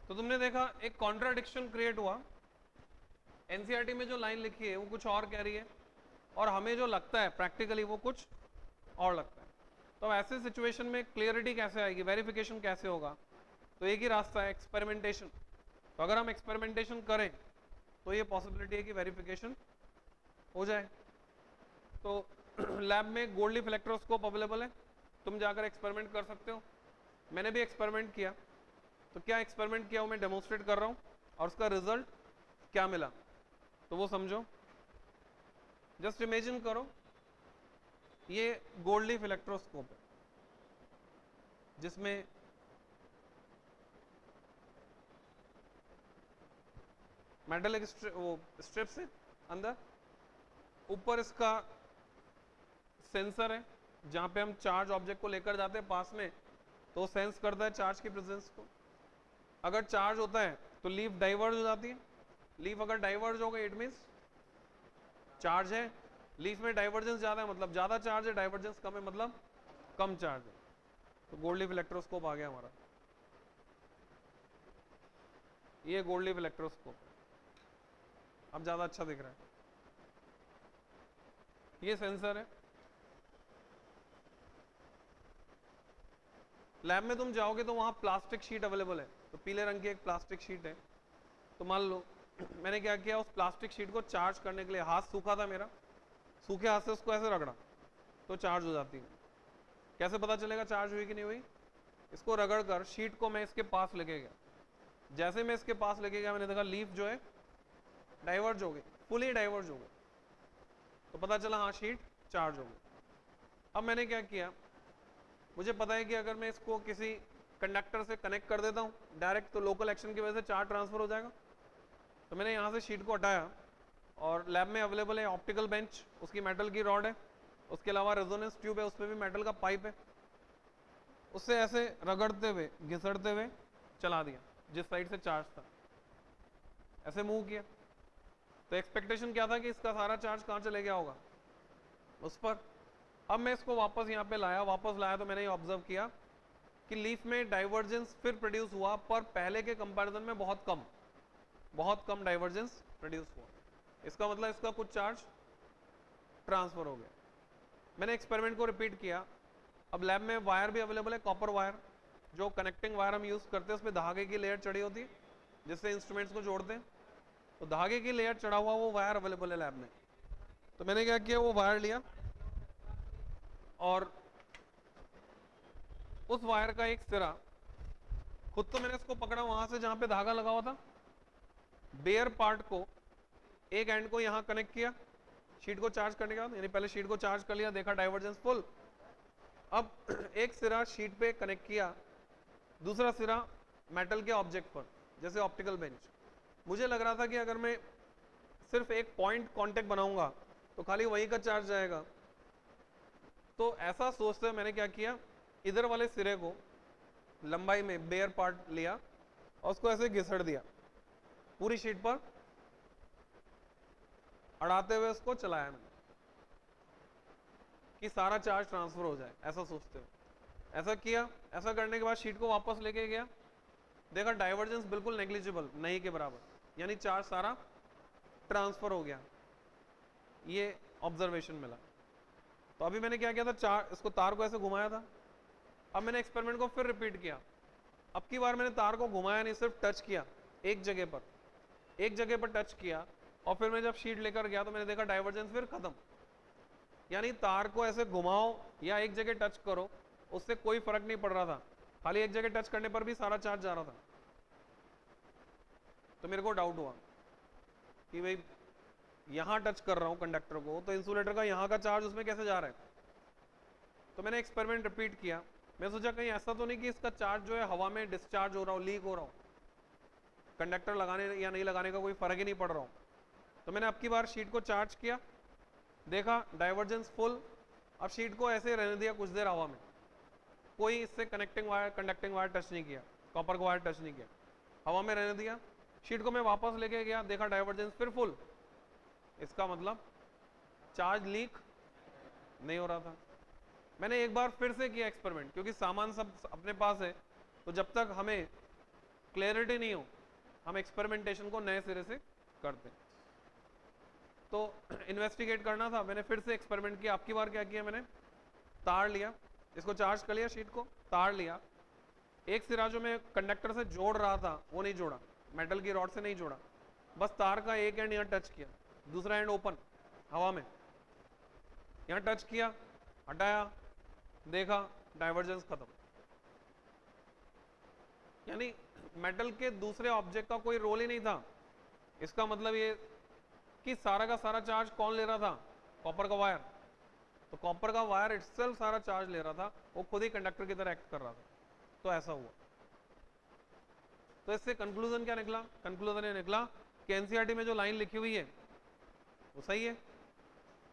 तो तुमने देखा एक कॉन्ट्राडिक्शन क्रिएट हुआ, एनसीईआरटी में जो लाइन लिखी है वो कुछ और कह रही है और हमें जो लगता है प्रैक्टिकली वो कुछ और लगता है। तो ऐसे सिचुएशन में क्लियरिटी कैसे आएगी, वेरिफिकेशन कैसे होगा? तो एक ही रास्ता है, एक्सपेरिमेंटेशन। तो अगर हम एक्सपेरिमेंटेशन करें तो ये पॉसिबिलिटी है कि वेरिफिकेशन हो जाए। तो लैब में गोल्ड लीफ इलेक्ट्रोस्कोप अवेलेबल है, तुम जाकर एक्सपेरिमेंट कर सकते हो। मैंने भी एक्सपेरिमेंट किया, तो क्या एक्सपेरिमेंट किया वो मैं डेमोन्स्ट्रेट कर रहा हूँ और उसका रिजल्ट क्या मिला तो वो समझो। जस्ट इमेजिन करो ये गोल्ड लीफ इलेक्ट्रोस्कोप है जिसमें मेटल स्ट्रिप्स है अंदर, ऊपर इसका सेंसर है जहां पे हम चार्ज ऑब्जेक्ट को लेकर जाते हैं पास में, तो सेंस करता है चार्ज की प्रेजेंस को। अगर चार्ज होता है तो लीफ डाइवर्ज हो जाती है, लीफ अगर डाइवर्ज हो गई इट मींस चार्ज है। लीफ में डाइवर्जेंस ज्यादा है मतलब ज्यादा चार्ज है, डाइवर्जेंस कम है मतलब कम चार्ज है। तो गोल्ड लीफ इलेक्ट्रोस्कोप आ गया हमारा, ये गोल्ड लीफ इलेक्ट्रोस्कोप अब ज्यादा अच्छा दिख रहा है। ये सेंसर है। लैब में तुम जाओगे तो वहां प्लास्टिक शीट अवेलेबल है, तो पीले रंग की एक प्लास्टिक शीट है। तो मान लो मैंने क्या किया, उस प्लास्टिक शीट को चार्ज करने के लिए, हाथ सूखा था मेरा, सूखे हाथ से उसको ऐसे रगड़ा तो चार्ज हो जाती है। कैसे पता चलेगा चार्ज हुई कि नहीं हुई? इसको रगड़ कर शीट को मैं इसके पास लेके गया, जैसे मैं इसके पास लेके गया मैंने देखा लीफ जो है डाइवर्ज हो गई, फुली डाइवर्ज हो गई, तो पता चला हाँ शीट चार्ज हो गई। अब मैंने क्या किया, मुझे पता है कि अगर मैं इसको किसी कंडक्टर से कनेक्ट कर देता हूँ डायरेक्ट तो लोकल एक्शन की वजह से चार्ज ट्रांसफर हो जाएगा। तो मैंने यहाँ से शीट को हटाया और लैब में अवेलेबल है ऑप्टिकल बेंच, उसकी मेटल की रॉड है, उसके अलावा रेजोनेंस ट्यूब है, उसमें भी मेटल का पाइप है, उससे ऐसे रगड़ते हुए घिसड़ते हुए चला दिया जिस साइड से चार्ज था, ऐसे मूव किया। तो एक्सपेक्टेशन क्या था कि इसका सारा चार्ज कहाँ चले गया होगा, उस पर। अब मैं इसको वापस यहाँ पे लाया, वापस लाया तो मैंने ये ऑब्जर्व किया कि लीफ में डाइवर्जेंस फिर प्रोड्यूस हुआ, पर पहले के कंपैरिजन में बहुत कम डाइवर्जेंस प्रोड्यूस हुआ। इसका मतलब इसका कुछ चार्ज ट्रांसफर हो गया। मैंने एक्सपेरिमेंट को रिपीट किया। अब लैब में वायर भी अवेलेबल है, कॉपर वायर, जो कनेक्टिंग वायर हम यूज करते हैं, उसमें धागे की लेयर चढ़ी होती है जिससे इंस्ट्रूमेंट्स को जोड़ते हैं। तो धागे की लेयर चढ़ा हुआ वो वायर अवेलेबल है लैब में। तो मैंने क्या किया, वो वायर लिया और उस वायर का एक सिरा, खुद तो मैंने इसको पकड़ा वहां से जहां पे धागा लगा हुआ था, बेयर पार्ट को, एक एंड को यहां कनेक्ट किया शीट को चार्ज करने के बाद, यानी पहले शीट को चार्ज कर लिया, देखा डाइवर्जेंस फुल। अब एक सिरा शीट पे कनेक्ट किया, दूसरा सिरा मेटल के ऑब्जेक्ट पर, जैसे ऑप्टिकल बेंच। मुझे लग रहा था कि अगर मैं सिर्फ एक पॉइंट कांटेक्ट बनाऊंगा तो खाली वही का चार्ज जाएगा। तो ऐसा सोचते हुए मैंने क्या किया, इधर वाले सिरे को लंबाई में बेयर पार्ट लिया और उसको ऐसे घिसड़ दिया, पूरी शीट पर अड़ाते हुए उसको चलाया मैंने कि सारा चार्ज ट्रांसफर हो जाए, ऐसा सोचते हुए ऐसा किया। ऐसा करने के बाद शीट को वापस लेके गया, देखा डाइवर्जेंस बिल्कुल नेग्लिजिबल, नहीं के बराबर, यानी चार्ज सारा ट्रांसफर हो गया। ये ऑब्जर्वेशन मिला। तो अभी मैंने क्या किया था, इसको तार को ऐसे घुमाया था। अब मैंने एक्सपेरिमेंट को फिर रिपीट किया। अब की बार मैंने तार को घुमाया नहीं, सिर्फ टच किया एक जगह पर टच किया, और फिर मैं जब शीट लेकर गया तो मैंने देखा डाइवर्जेंस फिर खत्म। यानी तार को ऐसे घुमाओ या एक जगह टच करो, उससे कोई फर्क नहीं पड़ रहा था, खाली एक जगह टच करने पर भी सारा चार्ज जा रहा था। तो मेरे को डाउट हुआ कि भाई यहां टच कर रहा हूं कंडक्टर को, तो इंसुलेटर का यहां का चार्ज उसमें कैसे जा रहा है। तो मैंने एक्सपेरिमेंट रिपीट किया। मैं सोचा कहीं ऐसा तो नहीं कि इसका चार्ज जो है हवा में डिस्चार्ज हो रहा हो, लीक हो रहा हो, कंडक्टर लगाने या नहीं लगाने का कोई फर्क ही नहीं पड़ रहा हो। तो मैंने अब की बार शीट को चार्ज किया, देखा डाइवर्जेंस फुल। अब शीट को ऐसे रहने दिया कुछ देर हवा में, कोई इससे connecting wire conducting wire touch नहीं किया, कॉपर का वायर टच नहीं किया, हवा में रहने दिया। शीट को मैं वापस लेके गया, देखा डाइवर्जेंस फिर फुल। इसका मतलब चार्ज लीक नहीं हो रहा था। मैंने एक बार फिर से किया एक्सपेरिमेंट, क्योंकि सामान सब अपने पास है, तो जब तक हमें क्लैरिटी नहीं हो, हम एक्सपेरिमेंटेशन को नए सिरे से करते हैं। तो इन्वेस्टिगेट करना था, मैंने फिर से एक्सपेरिमेंट किया। आपकी बार क्या किया मैंने, तार लिया, इसको चार्ज कर लिया, शीट को तार लिया, एक सिरा जो मैं कंडक्टर से जोड़ रहा था वो नहीं जोड़ा, मेटल की रॉड से नहीं जोड़ा, बस तार का एक एंड यहाँ टच किया, दूसरा एंड ओपन हवा में, यहाँ टच किया, हटाया, देखा, डाइवर्जेंस खत्म। यानी मेटल के दूसरे ऑब्जेक्ट का कोई रोल ही नहीं था। इसका मतलब ये कि सारा का सारा चार्ज कौन ले रहा था, कॉपर का वायर। तो कॉपर का वायर इटसेल्फ सारा चार्ज ले रहा था, वो खुद ही कंडक्टर की तरह एक्ट कर रहा था। तो ऐसा हुआ। तो इससे कंक्लूजन क्या निकला, कंक्लूजन ये निकला कि एनसीईआरटी में जो लाइन लिखी हुई है वो सही है,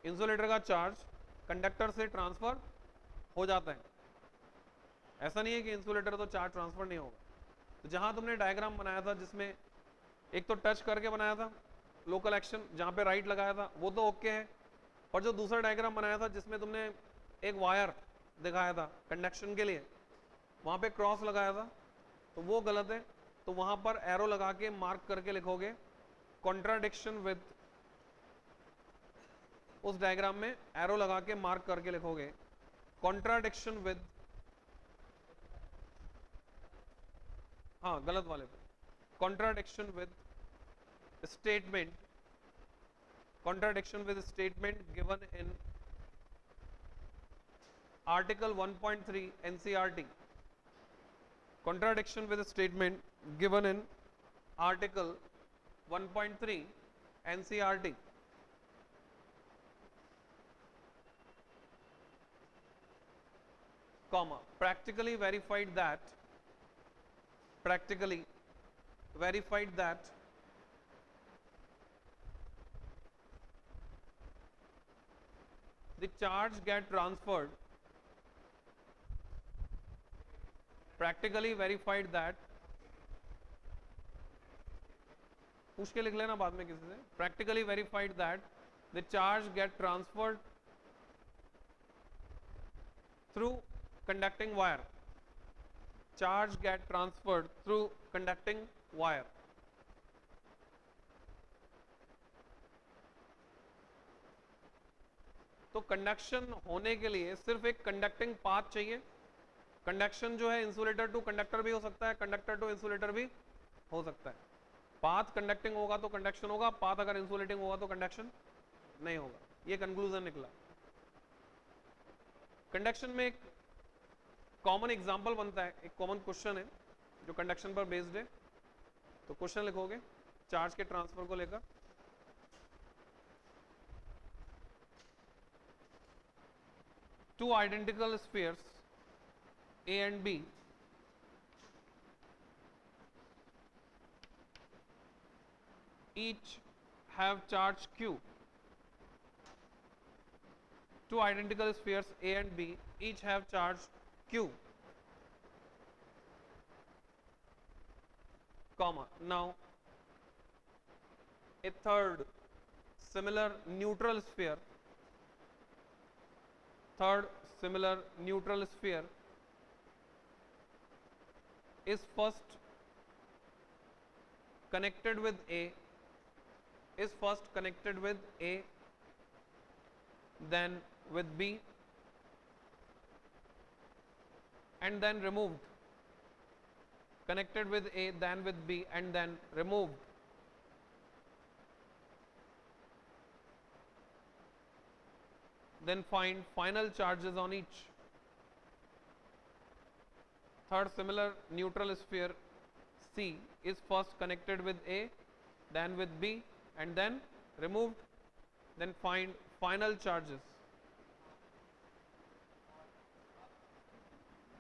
इंसुलेटर का चार्ज कंडक्टर से ट्रांसफर हो जाता है। ऐसा नहीं है कि इंसुलेटर तो चार्ज ट्रांसफर नहीं होगा। तो जहां तुमने डायग्राम बनाया था जिसमें एक तो टच करके बनाया था लोकल एक्शन, जहां पे राइट लगाया था वो तो ओके है, और जो दूसरा डायग्राम बनाया था जिसमें तुमने एक वायर दिखाया था कंडक्शन के लिए, वहां पे क्रॉस लगाया था, तो वो गलत है। तो वहां पर एरो लगा के मार्क करके लिखोगे कॉन्ट्राडिक्शन विद, उस डायग्राम में एरो लगा के मार्क करके लिखोगे कॉन्ट्राडिक्शन विद, हाँ गलत वाले पे, contradiction with statement, contradiction with statement given in article 1.3 NCERT, contradiction with statement given in article 1.3 NCERT, comma, practically verified that the charge get transferred, practically verified that, पूछ के लिख लेना बाद में किसी से, practically verified that the charge get transferred through conducting wire, charge get transferred through conducting wire। तो conduction होने के लिए सिर्फ एक कंडक्टिंग पाथ चाहिए। कंडक्शन जो है इंसुलेटर टू कंडक्टर भी हो सकता है, कंडक्टर टू इंसुलेटर भी हो सकता है। पाथ कंडक्टिंग होगा तो कंडक्शन होगा, पाथ अगर इंसुलेटिंग होगा तो कंडक्शन नहीं होगा। ये कंक्लूजन निकला। कंडक्शन में एक कॉमन एग्जांपल बनता है, एक कॉमन क्वेश्चन है जो कंडक्शन पर बेस्ड है। तो क्वेश्चन लिखोगे चार्ज के ट्रांसफर को लेकर, two identical spheres A and B each have charge Q. Two identical spheres A and B each have charge Q, comma, now a third similar neutral sphere is first connected with A, then with B, and then removed, connected with A, then with B, and then removed. Then find final charges on each. Third similar neutral sphere C is first connected with A, then with B, and then removed. Then find final charges.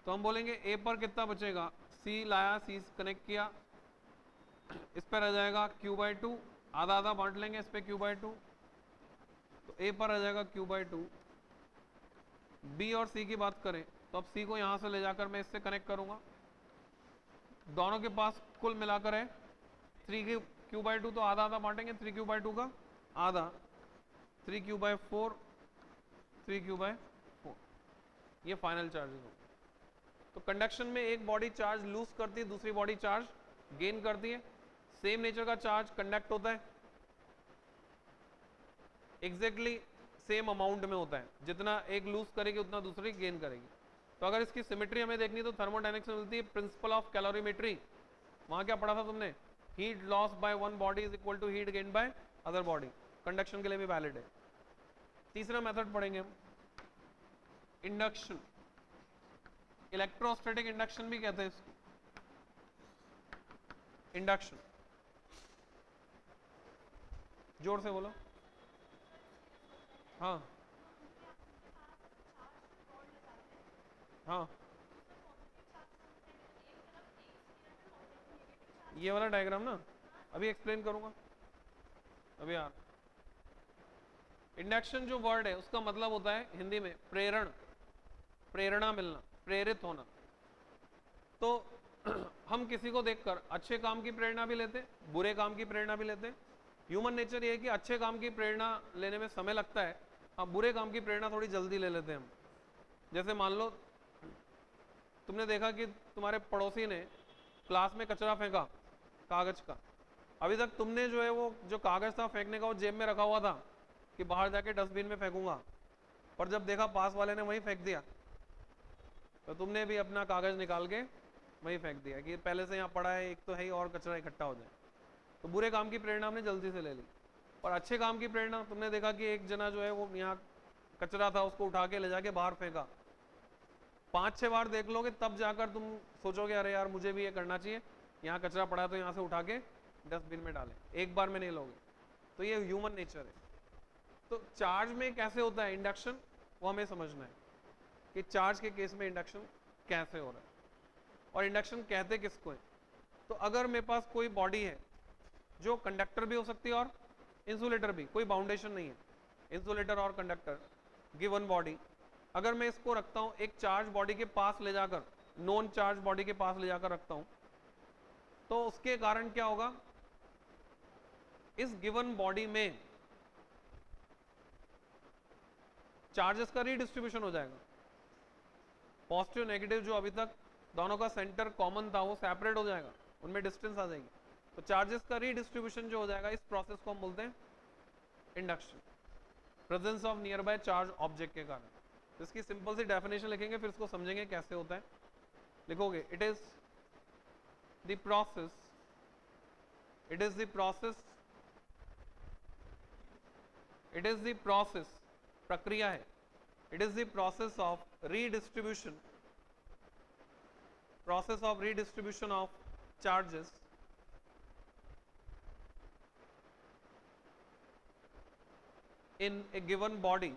तो हम बोलेंगे A पर कितना बचेगा, C लाया, C connect किया, इस पर आ जाएगा Q/2, आधा आधा बांट लेंगे इस पे Q/2, तो A पर आ जाएगा Q/2। B और C की बात करें तो अब C को यहां से ले जाकर मैं इससे कनेक्ट करूंगा, दोनों के पास कुल मिलाकर है 3Q/2, तो आधा आधा बांटेंगे, 3Q/2 का आधा, 3Q/4, 3Q/4, ये फाइनल चार्जेस होंगे। तो कंडक्शन में एक बॉडी चार्ज लूज करती है, दूसरी बॉडी चार्ज गेन करती है। सेम नेचर का चार्ज कंडक्ट होता है, एग्जैक्टली सेम अमाउंट में होता है, जितना एक लूज करेगी उतना दूसरी गेन करेगी। तो अगर इसकी सिमेट्री हमें देखनी है तो थर्मोडायनेमिक्स में मिलती है प्रिंसिपल ऑफ कैलोरीमेट्री। वहां क्या पढ़ा था तुमने, heat loss by one body is equal to heat gain by other body. Conduction के लिए भी वैलिड है। तीसरा मेथड पढ़ेंगे हम, इंडक्शन। इलेक्ट्रोस्टैटिक इंडक्शन भी कहते हैं इसको, इंडक्शन। जोर से बोलो। हाँ हाँ, ये वाला डायग्राम ना अभी एक्सप्लेन करूंगा। अभी यार इंडक्शन जो वर्ड है उसका मतलब होता है हिंदी में प्रेरण, प्रेरणा मिलना, प्रेरित होना। तो हम किसी को देखकर अच्छे काम की प्रेरणा भी लेते, बुरे काम की प्रेरणा भी लेते। ह्यूमन नेचर ये है कि अच्छे काम की प्रेरणा लेने में समय लगता है, हाँ बुरे काम की प्रेरणा थोड़ी जल्दी ले लेते हैं हम। जैसे मान लो तुमने देखा कि तुम्हारे पड़ोसी ने क्लास में कचरा फेंका कागज का, अभी तक तुमने जो है वो जो कागज था फेंकने का वो जेब में रखा हुआ था कि बाहर जाके डस्टबिन में फेंकूंगा, पर जब देखा पास वाले ने वहीं फेंक दिया तो तुमने भी अपना कागज निकाल के वहीं फेंक दिया कि पहले से यहाँ पड़ा है, एक तो है ही और कचरा इकट्ठा हो जाए। तो बुरे काम की प्रेरणा हमने जल्दी से ले ली। और अच्छे काम की प्रेरणा, तुमने देखा कि एक जना जो है वो यहाँ कचरा था उसको उठा के ले जाके बाहर फेंका, 5-6 बार देख लोगे तब जाकर तुम सोचोगे अरे यार मुझे भी ये करना चाहिए, यहाँ कचरा पड़ा तो यहाँ से उठा के डस्टबिन में डालें, एक बार में नहीं लोगे। तो ये ह्यूमन नेचर है। तो चार्ज में कैसे होता है इंडक्शन, वो हमें समझना है कि चार्ज के केस में इंडक्शन कैसे हो रहा है और इंडक्शन कहते किसको है। तो अगर मेरे पास कोई बॉडी है जो कंडक्टर भी हो सकती है और इंसुलेटर भी, कोई बाउंडेशन नहीं है, इंसुलेटर और कंडक्टर गिवन बॉडी, अगर मैं इसको रखता हूं एक चार्ज बॉडी के पास ले जाकर, नॉन चार्ज बॉडी के पास ले जाकर रखता हूं, तो उसके कारण क्या होगा, इस गिवन बॉडी में चार्जेस का रीडिस्ट्रीब्यूशन हो जाएगा। पॉजिटिव नेगेटिव जो अभी तक दोनों का सेंटर कॉमन था वो सेपरेट हो जाएगा, उनमें डिस्टेंस आ जाएगी। तो चार्जेस का रीडिस्ट्रीब्यूशन जो हो जाएगा, इस प्रोसेस को हम बोलते हैं induction, presence of near by charge object के कारण। तो इसकी सिंपल सी डेफिनेशन लिखेंगे, फिर इसको समझेंगे कैसे होता है। लिखोगे it is the process, it is the process, it is the process, प्रक्रिया है, it is the process of redistribution, process of redistribution of charges in a given body,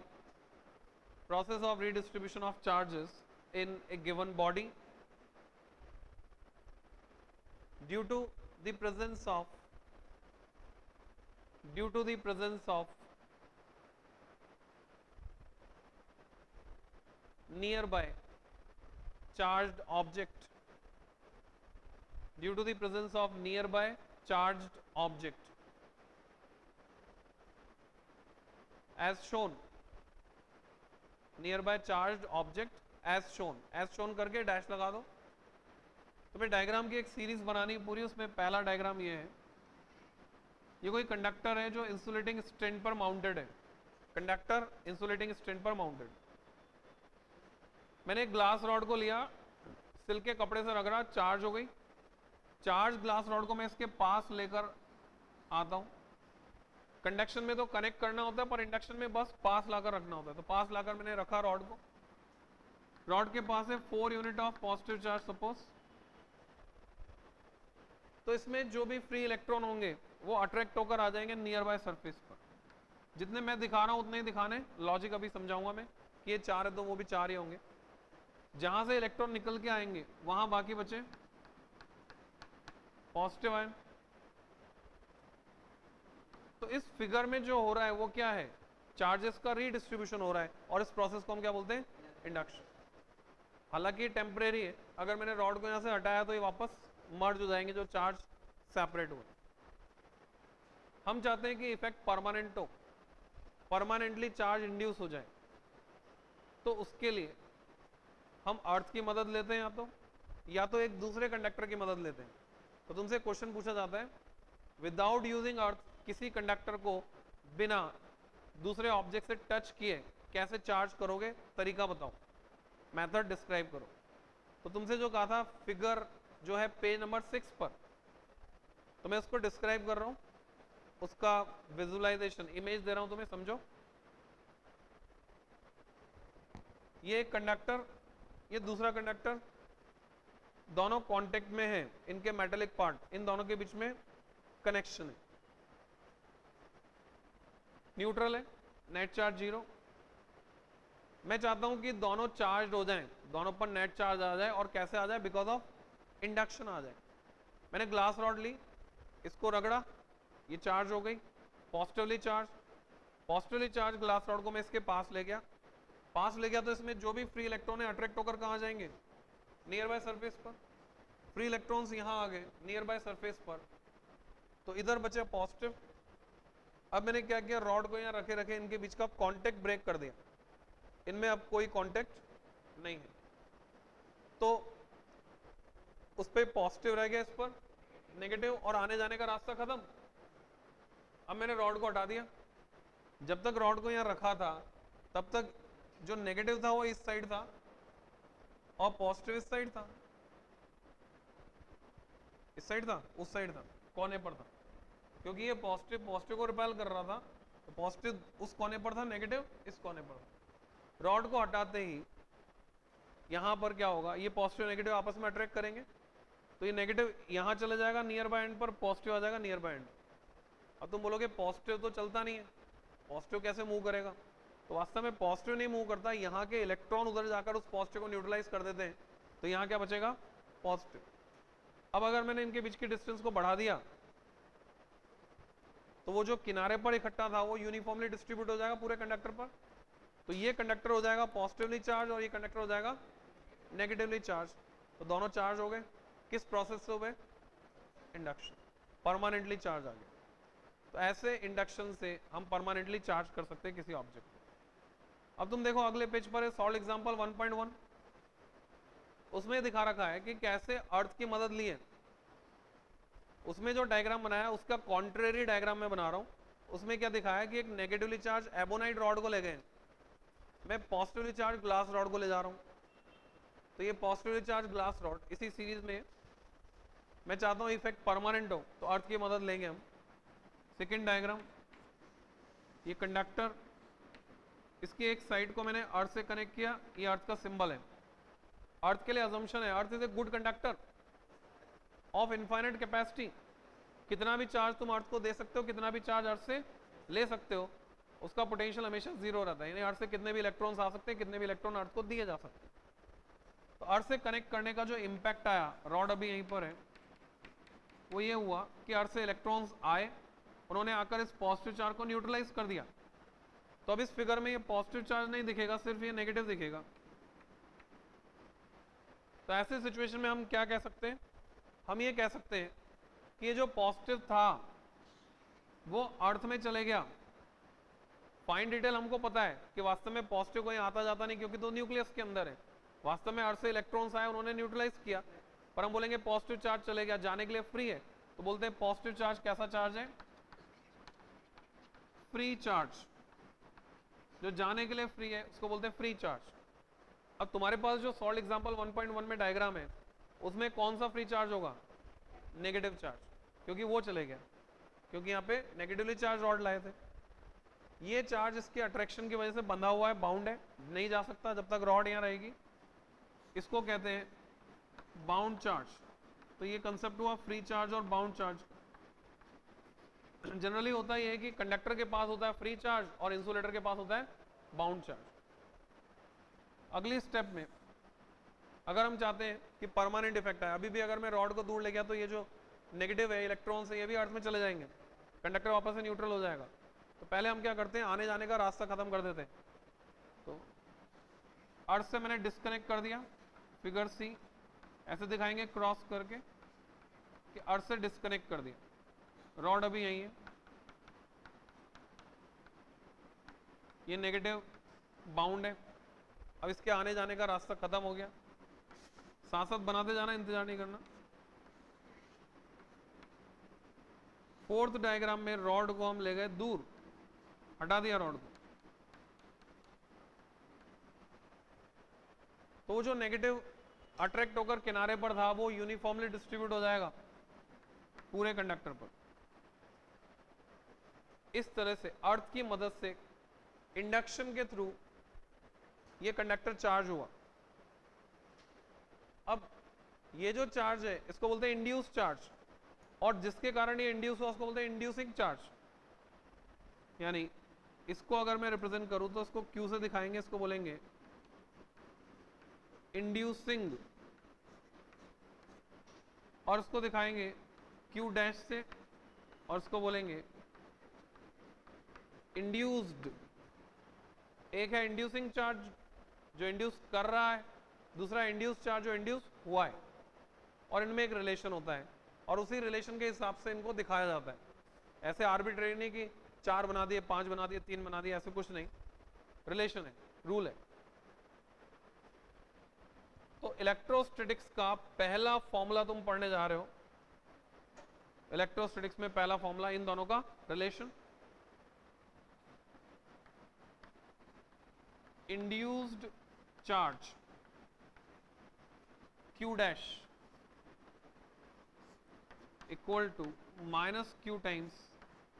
process of redistribution of charges in a given body due to the presence of nearby charged object, due to the presence of nearby charged object as shown, nearby charged object as shown करके dash लगा दो। तुम्हें diagram की एक series बनानी पूरी, उसमें पहला डायग्राम ये है, ये कोई कंडक्टर है जो इंसुलेटिंग स्टैंड पर माउंटेड है, कंडक्टर इंसुलेटिंग स्टैंड पर माउंटेड। मैंने एक ग्लास रॉड को लिया, सिल के कपड़े से रगड़ा, चार्ज हो गई, चार्ज ग्लास रॉड को मैं इसके पास लेकर आता हूं। कंडक्शन में तो कनेक्ट करना होता है, पर इंडक्शन में बस पास लाकर रखना होता है। तो पास लाकर मैंने रखा रॉड को, रॉड के पास है 4 unit of positive charge suppose. तो इसमें जो भी फ्री इलेक्ट्रॉन होंगे वो अट्रैक्ट होकर आ जाएंगे नियर बाय सरफेस पर। जितने मैं दिखा रहा हूं उतने ही दिखाने, लॉजिक अभी समझाऊंगा मैं कि ये 4 है तो वो भी 4 ही होंगे। जहां से इलेक्ट्रॉन निकल के आएंगे वहां बाकी बचे पॉजिटिव आयन। तो इस फिगर में जो हो रहा है वो क्या है, चार्जेस का रीडिस्ट्रीब्यूशन हो रहा है, और इस प्रोसेस को हम क्या बोलते हैं, इंडक्शन। हालांकि टेम्परेरी है, अगर मैंने रॉड को यहां से हटाया तो ये वापस मर्ज हो जाएंगे जो चार्ज सेपरेट हुए। हम चाहते हैं कि इफेक्ट परमानेंट हो, परमानेंटली चार्ज इंड्यूस हो जाए। तो उसके लिए हम अर्थ की मदद लेते हैं या तो एक दूसरे कंडक्टर की मदद लेते हैं। तो तुमसे क्वेश्चन पूछा जाता है, विदाउट यूजिंग अर्थ किसी कंडक्टर को बिना दूसरे ऑब्जेक्ट से टच किए कैसे चार्ज करोगे, तरीका बताओ, मेथड डिस्क्राइब करो। तो तुमसे जो कहा था फिगर जो है पेज नंबर 6 पर, तो मैं उसको डिस्क्राइब कर रहा हूं, उसका विजुअलाइजेशन इमेज दे रहा हूं तुम्हें, समझो। ये एक कंडक्टर, ये दूसरा कंडक्टर, दोनों कांटेक्ट में हैं, इनके मेटेलिक पार्ट, इन दोनों के बीच में कनेक्शन है, न्यूट्रल है, नेट चार्ज 0। मैं चाहता हूं कि दोनों चार्ज हो जाएं, दोनों पर नेट चार्ज आ जाए, और कैसे आ जाए, बिकॉज ऑफ इंडक्शन आ जाए। मैंने ग्लास रॉड ली, इसको रगड़ा, ये चार्ज हो गई, पॉजिटिवली चार्ज ग्लास रॉड को मैं इसके पास ले गया, तो इसमें जो भी फ्री इलेक्ट्रॉन है अट्रैक्ट होकर कहां जाएंगे, नियर बाय सरफेस पर। फ्री इलेक्ट्रॉन्स यहां आ गए नियर बाय सरफेस पर, तो इधर बचे पॉजिटिव। अब मैंने क्या किया, रॉड को यहां रखे रखे इनके बीच का कांटेक्ट ब्रेक कर दिया, इनमें अब कोई कांटेक्ट नहीं है, तो उस पर पॉजिटिव रह गया, इस पर नेगेटिव, और आने जाने का रास्ता खत्म। अब मैंने रॉड को हटा दिया, जब तक रॉड को यहां रखा था तब तक जो नेगेटिव था वो इस साइड था और पॉजिटिव इस साइड था, इस साइड था, उस साइड था, कोने पर था, क्योंकि ये पॉजिटिव को रिपेल कर रहा था, तो पॉजिटिव उस कोने पर था, नेगेटिव इस कोने पर था। रॉड को हटाते ही यहां पर क्या होगा, ये पॉजिटिव नेगेटिव आपस में अट्रैक्ट करेंगे, तो ये नेगेटिव यहां चले जाएगा नियर बाय एंड पर, पॉजिटिव आ जाएगा नियर बाय एंड। अब तुम बोलोगे पॉजिटिव तो चलता नहीं है, पॉजिटिव कैसे मूव करेगा, तो वास्तव में पॉजिटिव नहीं मूव करता, यहाँ के इलेक्ट्रॉन उधर जाकर उस पॉजिटिव को न्यूट्रलाइज कर देते हैं, तो यहाँ क्या बचेगा, पॉजिटिव। अब अगर मैंने इनके बीच की डिस्टेंस को बढ़ा दिया, तो वो जो किनारे पर इकट्ठा था वो यूनिफॉर्मली डिस्ट्रीब्यूट हो जाएगा पूरे कंडक्टर पर, तो ये कंडक्टर हो जाएगा पॉजिटिवली चार्ज और ये कंडक्टर हो जाएगा नेगेटिवली चार्ज, तो दोनों चार्ज हो गए। किस प्रोसेस से हुए, इंडक्शन, परमानेंटली चार्ज आ गया। तो ऐसे इंडक्शन से हम परमानेंटली चार्ज कर सकते हैं किसी ऑब्जेक्ट को। अब तुम देखो अगले पेज पर है सॉल्व एग्जांपल 1.1, उसमें दिखा रखा है कि कैसे अर्थ की मदद ली है। उसमें जो डायग्राम बनाया उसका कॉन्ट्रेरी डायग्राम मैं बना रहा हूं। उसमें क्या दिखाया है कि एक नेगेटिवली चार्ज एबोनाइट रॉड को ले गए, मैं पॉजिटिवली चार्ज ग्लास रॉड को ले जा रहा हूं, तो ये पॉजिटिवली चार्ज ग्लास रॉड, इसी सीरीज में मैं चाहता हूं इफेक्ट परमानेंट हो, तो अर्थ की मदद लेंगे हम। सेकेंड डायग्राम, ये कंडक्टर, इसकी एक साइड को मैंने अर्थ से कनेक्ट किया, ये अर्थ का सिंबल है। अर्थ के लिए अजम्पशन है earth is a good conductor of infinite capacity, कितना भी चार्ज तुम अर्थ को दे सकते हो, कितना भी चार्ज अर्थ से ले सकते हो, उसका पोटेंशियल हमेशा जीरो रहता है, यानी अर्थ से कितने भी इलेक्ट्रॉन्स आ सकते हैं, कितने भी इलेक्ट्रॉन अर्थ को दिए जा सकते हैं। तो अर्थ से कनेक्ट करने का जो इम्पैक्ट आया, रॉड अभी यहीं पर है, वो ये हुआ कि अर्थ से इलेक्ट्रॉन्स आए, उन्होंने आकर इस पॉजिटिव चार्ज को न्यूट्रलाइज कर दिया। तो अब इस फिगर में ये पॉजिटिव चार्ज नहीं दिखेगा, सिर्फ ये नेगेटिव दिखेगा। तो ऐसे सिचुएशन में हम क्या कह सकते हैं, हम ये कह सकते हैं कि ये जो पॉजिटिव था वो अर्थ में चले गया। फाइन डिटेल हमको पता है कि वास्तव में पॉजिटिव कोई आता जाता नहीं, क्योंकि तो न्यूक्लियस के अंदर है। वास्तव में अर्थ से इलेक्ट्रॉन्स आए, उन्होंने न्यूट्रलाइज किया, पर हम बोलेंगे पॉजिटिव चार्ज चले गया, जाने के लिए फ्री है, तो बोलते हैं पॉजिटिव चार्ज कैसा चार्ज है, फ्री चार्ज। जो जाने के लिए फ्री है उसको बोलते हैं फ्री चार्ज। अब तुम्हारे पास जो सॉल्व एग्जांपल 1.1 में डायग्राम है, उसमें कौन सा फ्री चार्ज होगा, नेगेटिव चार्ज, क्योंकि वो चले गया, क्योंकि यहाँ पे नेगेटिवली चार्ज रॉड लाए थे। ये चार्ज इसके अट्रैक्शन की वजह से बंधा हुआ है, बाउंड है, नहीं जा सकता जब तक रॉड यहाँ रहेगी, इसको कहते हैं बाउंड चार्ज। तो ये कंसेप्ट हुआ फ्री चार्ज और बाउंड चार्ज। जनरली होता ये है कि कंडक्टर के पास होता है फ्री चार्ज और इंसुलेटर के पास होता है बाउंड चार्ज। अगली स्टेप में अगर हम चाहते हैं कि परमानेंट इफेक्ट आए, अभी भी अगर मैं रॉड को दूर ले गया तो ये जो नेगेटिव है इलेक्ट्रॉन्स है ये भी अर्थ में चले जाएंगे, कंडक्टर वापस से न्यूट्रल हो जाएगा। तो पहले हम क्या करते हैं, आने जाने का रास्ता खत्म कर देते हैं। तो अर्थ से मैंने डिस्कनेक्ट कर दिया, फिगर सी ऐसे दिखाएंगे क्रॉस करके कि अर्थ से डिस्कनेक्ट कर दिया, रॉड अभी यही है, ये नेगेटिव बाउंड है, अब इसके आने जाने का रास्ता खत्म हो गया। साथ साथ बनाते जाना, इंतजार नहीं करना। फोर्थ डायग्राम में रॉड को हम ले गए दूर, हटा दिया रॉड को, तो वो जो नेगेटिव अट्रैक्ट होकर किनारे पर था वो यूनिफॉर्मली डिस्ट्रीब्यूट हो जाएगा पूरे कंडक्टर पर। इस तरह से अर्थ की मदद से इंडक्शन के थ्रू ये कंडक्टर चार्ज हुआ। अब ये जो चार्ज है इसको बोलते हैं इंड्यूस चार्ज, और जिसके कारण ये इंड्यूस हुआ उसको बोलते हैं इंड्यूसिंग चार्ज। यानी इसको अगर मैं रिप्रेजेंट करूं तो इसको Q से दिखाएंगे, इसको बोलेंगे इंड्यूसिंग, और इसको दिखाएंगे Q डैश से, और इसको बोलेंगे इंड्यूस्ड। एक है इंड्यूसिंग चार्ज जो इंड्यूस कर रहा है, दूसरा इंड्यूस चार्ज जो इंड्यूस हुआ है, और इनमें एक रिलेशन होता है और उसी रिलेशन के हिसाब से इनको दिखाया जाता है। ऐसे आर्बिट्रेरी नहीं कि 4 बना दिए, 5 बना दिए, 3 बना दिए, ऐसे कुछ नहीं, रिलेशन है, रूल है। तो इलेक्ट्रोस्टैटिक्स का पहला फॉर्मूला तुम पढ़ने जा रहे हो। इलेक्ट्रोस्टैटिक्स में पहला फॉर्मूला इन दोनों का relation, induced charge Q dash equal to minus Q times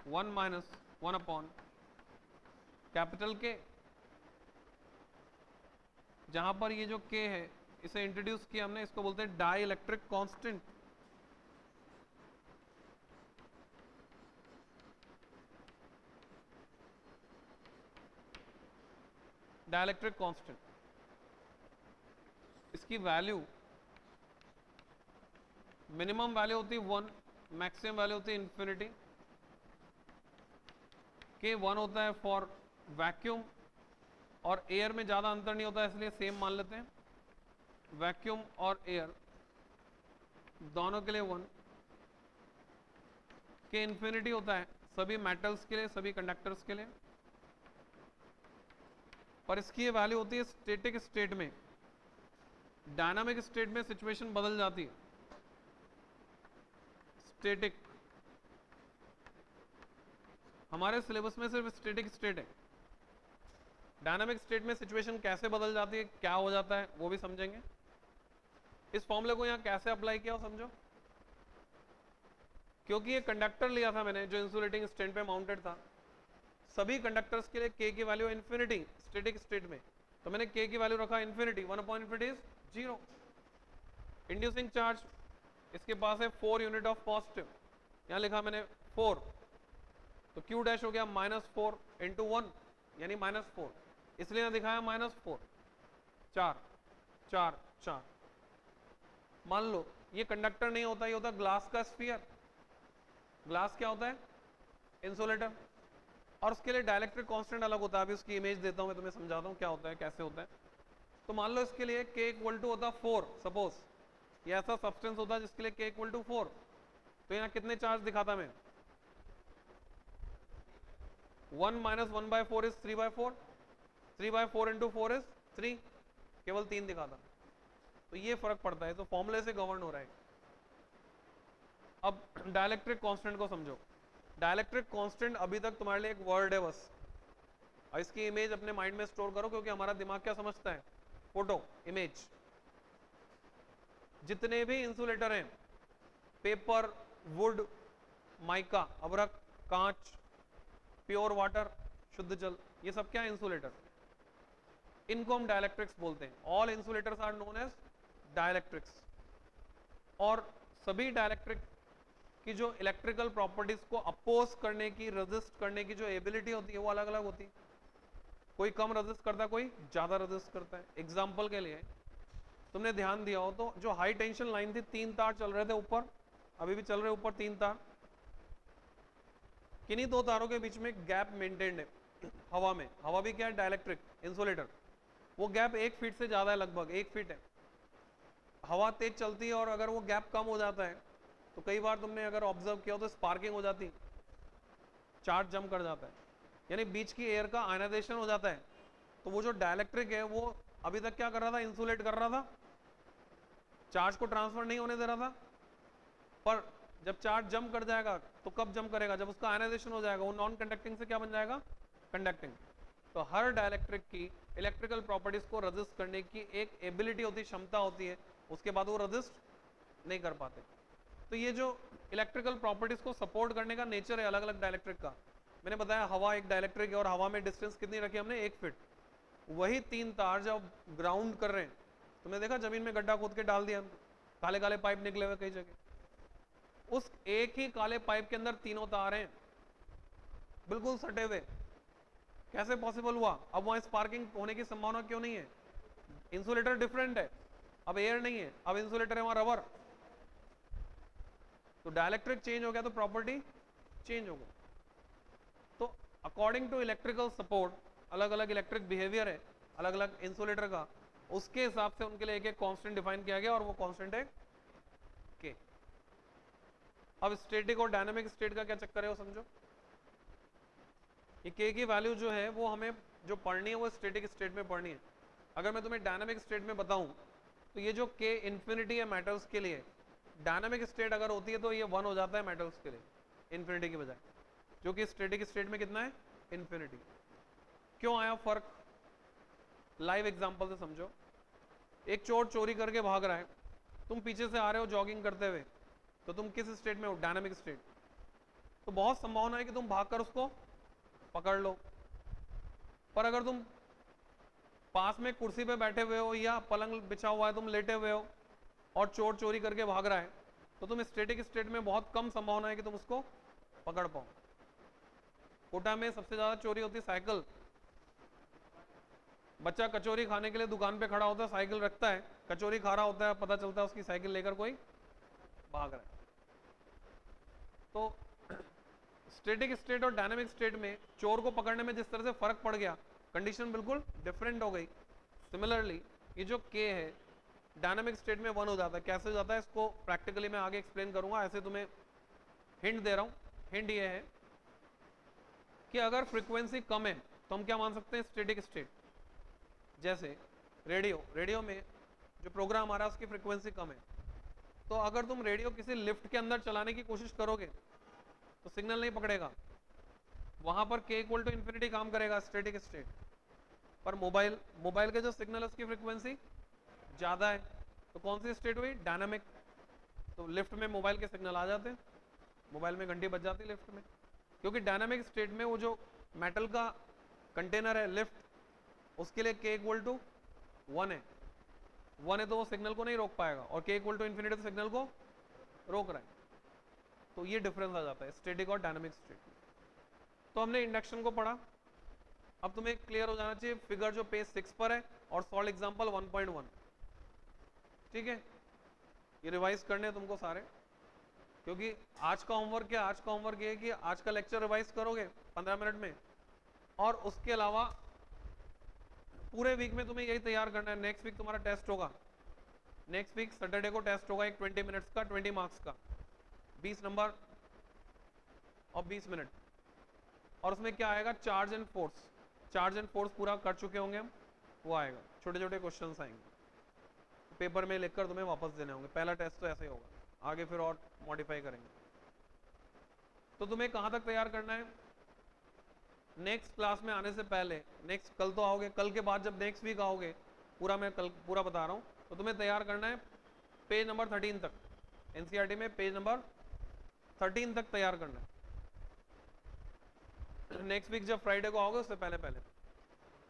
1 minus 1 upon capital K, जहां पर ये जो K है इसे इंट्रोड्यूस किया हमने, इसको बोलते हैं dielectric constant. Dielectric constant, इसकी वैल्यू मिनिमम वैल्यू होती है 1, मैक्सिमम वैल्यू होती है इंफिनिटी। K 1 होता है फॉर वैक्यूम, और एयर में ज्यादा अंतर नहीं होता इसलिए सेम मान लेते हैं। वैक्यूम और एयर दोनों के लिए 1। K इंफिनिटी होता है सभी मेटल्स के लिए, सभी कंडक्टर्स के लिए, पर इसकी ये वैल्यू होती है स्टैटिक स्टेट में। डायनामिक स्टेट में सिचुएशन बदल जाती है। स्टैटिक हमारे सिलेबस में सिर्फ स्टैटिक स्टेट है, डायनामिक स्टेट में सिचुएशन कैसे बदल जाती है, क्या हो जाता है, वो भी समझेंगे। इस फॉर्मूले को यहां कैसे अप्लाई किया समझो। क्योंकि ये कंडक्टर लिया था मैंने जो इंसुलेटिंग स्टैंड पे माउंटेड था, सभी कंडक्टर्स के लिए K की वैल्यू इंफिनिटी स्टैटिक स्टेट में, तो मैंने K की वैल्यू रखा infinity, 1 upon infinity is 0। Inducing charge इसके पास है 4 यूनिट ऑफ पॉजिटिव, यहां लिखा मैंने 4, तो Q डैश हो गया -4 इंटू 1 यानी -4, इसलिए यहां दिखाया -4, 4 4 4। मान लो ये कंडक्टर नहीं होता, ये होता ग्लास का स्फीयर। ग्लास क्या होता है, इंसुलेटर, और उसके लिए डाइलेक्ट्रिक कांस्टेंट अलग होता है। अभी उसकी इमेज देता हूं मैं, तुम्हें समझाता हूं क्या होता है, कैसे होता है। तो मान लो इसके लिए K इक्वल टू होता 4, सपोज ये ऐसा सब्सटेंस होता है जिसके लिए K इक्वल टू 4, तो यहाँ कितने चार्ज दिखाता मैं, 1 माइनस 1/4 इज 3/4, 3/4 इंटू 4 इज 3, केवल 3 दिखाता। तो ये फर्क पड़ता है, तो फॉर्मूले से गवर्न हो रहा है। अब डाइलेक्ट्रिक कांस्टेंट को समझो। डाइलेक्ट्रिक कांस्टेंट अभी तक तुम्हारे लिए एक वर्ड है बस, और इसकी इमेज अपने माइंड में स्टोर करो, क्योंकि हमारा दिमाग क्या समझता है, फोटो, इमेज। जितने भी इंसुलेटर हैं, पेपर, वुड, माइका, अभ्रक, कांच, प्योर वाटर, शुद्ध जल, ये सब क्या है, इंसुलेटर। इनको हम डाइलेक्ट्रिक्स बोलते हैं। All insulators are known as dielectrics. और सभी डाइलेक्ट्रिक की जो इलेक्ट्रिकल प्रॉपर्टीज को अपोज करने की, रेजिस्ट करने की जो एबिलिटी होती है वो अलग अलग होती है। कोई कम रेजिस्ट करता है, कोई ज्यादा रेजिस्ट करता है। एग्जाम्पल के लिए तुमने ध्यान दिया हो तो जो हाई टेंशन लाइन थी, 3 तार चल रहे थे ऊपर, अभी भी चल रहे ऊपर 3 तार, किन्हीं 2 तारों के बीच में गैप मेंटेन्ड है हवा में। हवा भी क्या है, डाइलेक्ट्रिक इंसुलेटर। वो गैप 1 फीट से ज्यादा है, लगभग 1 फीट है। हवा तेज चलती है और अगर वो गैप कम हो जाता है तो कई बार तुमने अगर ऑब्जर्व किया हो तो स्पार्किंग हो जाती, चार्ज जम कर जाता है, यानी बीच की एयर का आयनाइजेशन हो जाता है। तो वो जो डाइलेक्ट्रिक है वो अभी तक क्या कर रहा था, इंसुलेट कर रहा था, चार्ज को ट्रांसफर नहीं होने दे रहा था। पर जब चार्ज जंप कर जाएगा तो कब जंप करेगा, जब उसका आयनाइजेशन हो जाएगा, वो नॉन कंडक्टिंग से क्या बन जाएगा, कंडक्टिंग। तो हर डाइलेक्ट्रिक की इलेक्ट्रिकल प्रॉपर्टीज को रेजिस्ट करने की एक एबिलिटी होती है, क्षमता होती है, उसके बाद वो रेजिस्ट नहीं कर पाते। तो ये जो इलेक्ट्रिकल प्रॉपर्टीज को सपोर्ट करने का नेचर है अलग अलग डाइलेक्ट्रिक का, मैंने बताया हवा एक डाइलेक्ट्रिक है और हवा में डिस्टेंस कितनी रखी हमने, 1 फीट। वही 3 तार जब ग्राउंड कर रहे हैं, तुमने देखा जमीन में गड्ढा खोद के डाल दिया, काले काले पाइप निकले हुए कई जगह, उस एक ही काले पाइप के अंदर तीनों तार हैं बिल्कुल सटे हुए, कैसे पॉसिबल हुआ? अब वहां स्पार्किंग होने की संभावना क्यों नहीं है? इंसुलेटर डिफरेंट है, अब एयर नहीं है, अब इंसुलेटर है वहां रबर। तो डाइलेक्ट्रिक चेंज हो गया तो प्रॉपर्टी चेंज हो गई। तो अकॉर्डिंग टू इलेक्ट्रिकल सपोर्ट अलग अलग इलेक्ट्रिक बिहेवियर है अलग अलग इंसुलेटर का, उसके हिसाब से उनके लिए एक एक कांस्टेंट डिफाइन किया गया और वो कांस्टेंट है के। अब स्टैटिक और डायनामिक स्टेट का क्या चक्कर है वो समझो। ये के की वैल्यू जो है वो हमें जो पढ़नी है वो स्टैटिक स्टेट में पढ़नी है। अगर मैं तुम्हें डायनामिक स्टेट में बताऊं तो ये जो के इन्फिनिटी है मेटल्स के लिए, डायनामिक स्टेट अगर होती है तो ये 1 हो जाता है मेटल्स के लिए इन्फिनिटी की बजाय, जो कि स्टैटिक स्टेट में कितना है, इन्फिनिटी। क्यों आया फर्क? लाइव एग्जांपल से समझो। एक चोर चोरी करके भाग रहा है, तुम पीछे से आ रहे हो जॉगिंग करते हुए, तो तुम किस स्टेट में हो, डायनामिक स्टेट। तो बहुत संभावना है कि तुम भागकर उसको पकड़ लो, पर अगर तुम पास में कुर्सी पे बैठे हुए हो या पलंग बिछा हुआ है तुम लेटे हुए हो और चोर चोरी करके भाग रहा है, तो तुम स्टैटिक स्टेट में बहुत कम संभावना है कि तुम उसको पकड़ पाओ। कोटा में सबसे ज्यादा चोरी होती है साइकिल। बच्चा कचौरी खाने के लिए दुकान पे खड़ा होता है, साइकिल रखता है, कचौरी खा रहा होता है, पता चलता है उसकी साइकिल लेकर कोई भाग रहा है। तो स्टैटिक स्टेट और डायनामिक स्टेट में चोर को पकड़ने में जिस तरह से फर्क पड़ गया, कंडीशन बिल्कुल डिफरेंट हो गई। सिमिलरली ये जो के है डायनामिक स्टेट में 1 हो जाता है। कैसे हो जाता है इसको प्रैक्टिकली मैं आगे एक्सप्लेन करूंगा, ऐसे तुम्हें हिंट दे रहा हूं। हिंट ये है कि अगर फ्रीक्वेंसी कम है तो हम क्या मान सकते हैं, स्टैटिक स्टेट। जैसे रेडियो में जो प्रोग्राम आ रहा है उसकी फ्रीक्वेंसी कम है, तो अगर तुम रेडियो किसी लिफ्ट के अंदर चलाने की कोशिश करोगे तो सिग्नल नहीं पकड़ेगा, वहां पर के इक्वल टू इन्फिनिटी काम करेगा, स्टैटिक स्टेट। पर मोबाइल के जो सिग्नल है उसकी फ्रीक्वेंसी ज्यादा है, तो कौन सी स्टेट हुई, डायनामिक। तो लिफ्ट में मोबाइल के सिग्नल आ जाते हैं, मोबाइल में घंटी बज जाती है लिफ्ट में, क्योंकि डायनामिक स्टेट में वो जो मेटल का कंटेनर है लिफ्ट, उसके लिए के इक्वल टू 1 है। 1 है तो वो सिग्नल को नहीं रोक पाएगा, और के इक्वल टू इन्फिनिटी तो सिग्नल को रोक रहा है। तो ये डिफरेंस आ जाता है स्टैटिक और डायनामिक स्टेट में। तो हमने इंडक्शन को पढ़ा। अब तुम्हें क्लियर हो जाना चाहिए फिगर जो पेज 6 पर है और सॉल्व एग्जांपल 1.1। ठीक है, ये रिवाइज करने हैं तुमको सारे, क्योंकि आज का होमवर्क क्या, आज का होमवर्क ये है कि आज का लेक्चर रिवाइज करोगे 15 मिनट में, और उसके अलावा पूरे वीक में तुम्हें यही तैयार करना है। नेक्स्ट वीक तुम्हारा टेस्ट होगा, नेक्स्ट वीक सैटरडे को टेस्ट होगा, एक 20 मिनट्स का, 20 मार्क्स का, 20 नंबर और 20 मिनट। और उसमें क्या आएगा, charge and force. Charge and force पूरा कर चुके होंगे हम, वो आएगा, छोटे छोटे क्वेश्चंस आएंगे, पेपर में लिखकर तुम्हें वापस देने होंगे। पहला टेस्ट तो ऐसे ही होगा, आगे फिर और मॉडिफाई करेंगे। तो तुम्हें कहां तक तैयार करना है, नेक्स्ट क्लास में आने से पहले, नेक्स्ट कल तो आओगे, कल के बाद जब नेक्स्ट वीक आओगे, पूरा मैं कल पूरा बता रहा हूं, तो तुम्हें तैयार करना है पेज नंबर 13 तक, एनसीईआरटी में पेज नंबर 13 तक तैयार करना है। नेक्स्ट वीक जब फ्राइडे को आओगे उससे पहले पहले।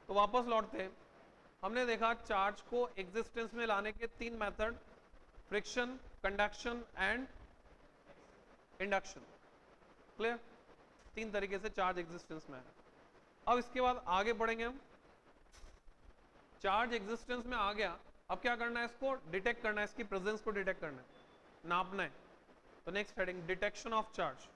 तो वापस लौटते हैं, हमने देखा चार्ज को एग्जिस्टेंस में लाने के 3 method, friction, conduction and induction. Clear, 3 तरीके से चार्ज एग्जिस्टेंस में है। अब इसके बाद आगे बढ़ेंगे हम, चार्ज एग्जिस्टेंस में आ गया, अब क्या करना है, इसको डिटेक्ट करना है, इसकी प्रेजेंस को डिटेक्ट करना है, नापना है। तो next heading detection of charge.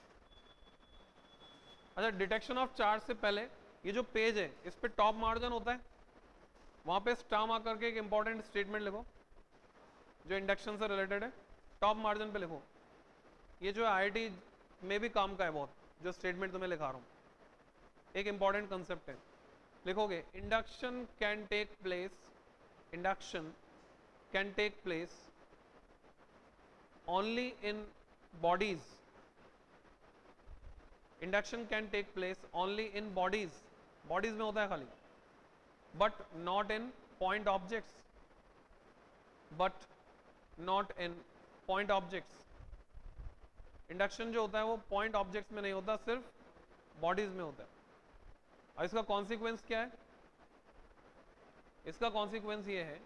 अच्छा, डिटेक्शन ऑफ चार्ज से पहले ये जो पेज है इस पे टॉप मार्जिन होता है, वहां पे स्टार मार्क करके एक इंपॉर्टेंट स्टेटमेंट लिखो जो इंडक्शन से रिलेटेड है, टॉप मार्जिन पे लिखो। ये जो आईआईटी में भी काम का है बहुत, जो स्टेटमेंट तुम्हें लिखा रहा हूं, एक इंपॉर्टेंट कंसेप्ट है। लिखोगे induction can take place, induction can take place only in bodies. Induction can take place only in bodies. Bodies में होता है खाली, but not in point objects. But not in point objects. Induction जो होता है वो पॉइंट ऑब्जेक्ट्स में नहीं होता, सिर्फ बॉडीज में होता है। और इसका कॉन्सिक्वेंस क्या है? इसका कॉन्सिक्वेंस ये है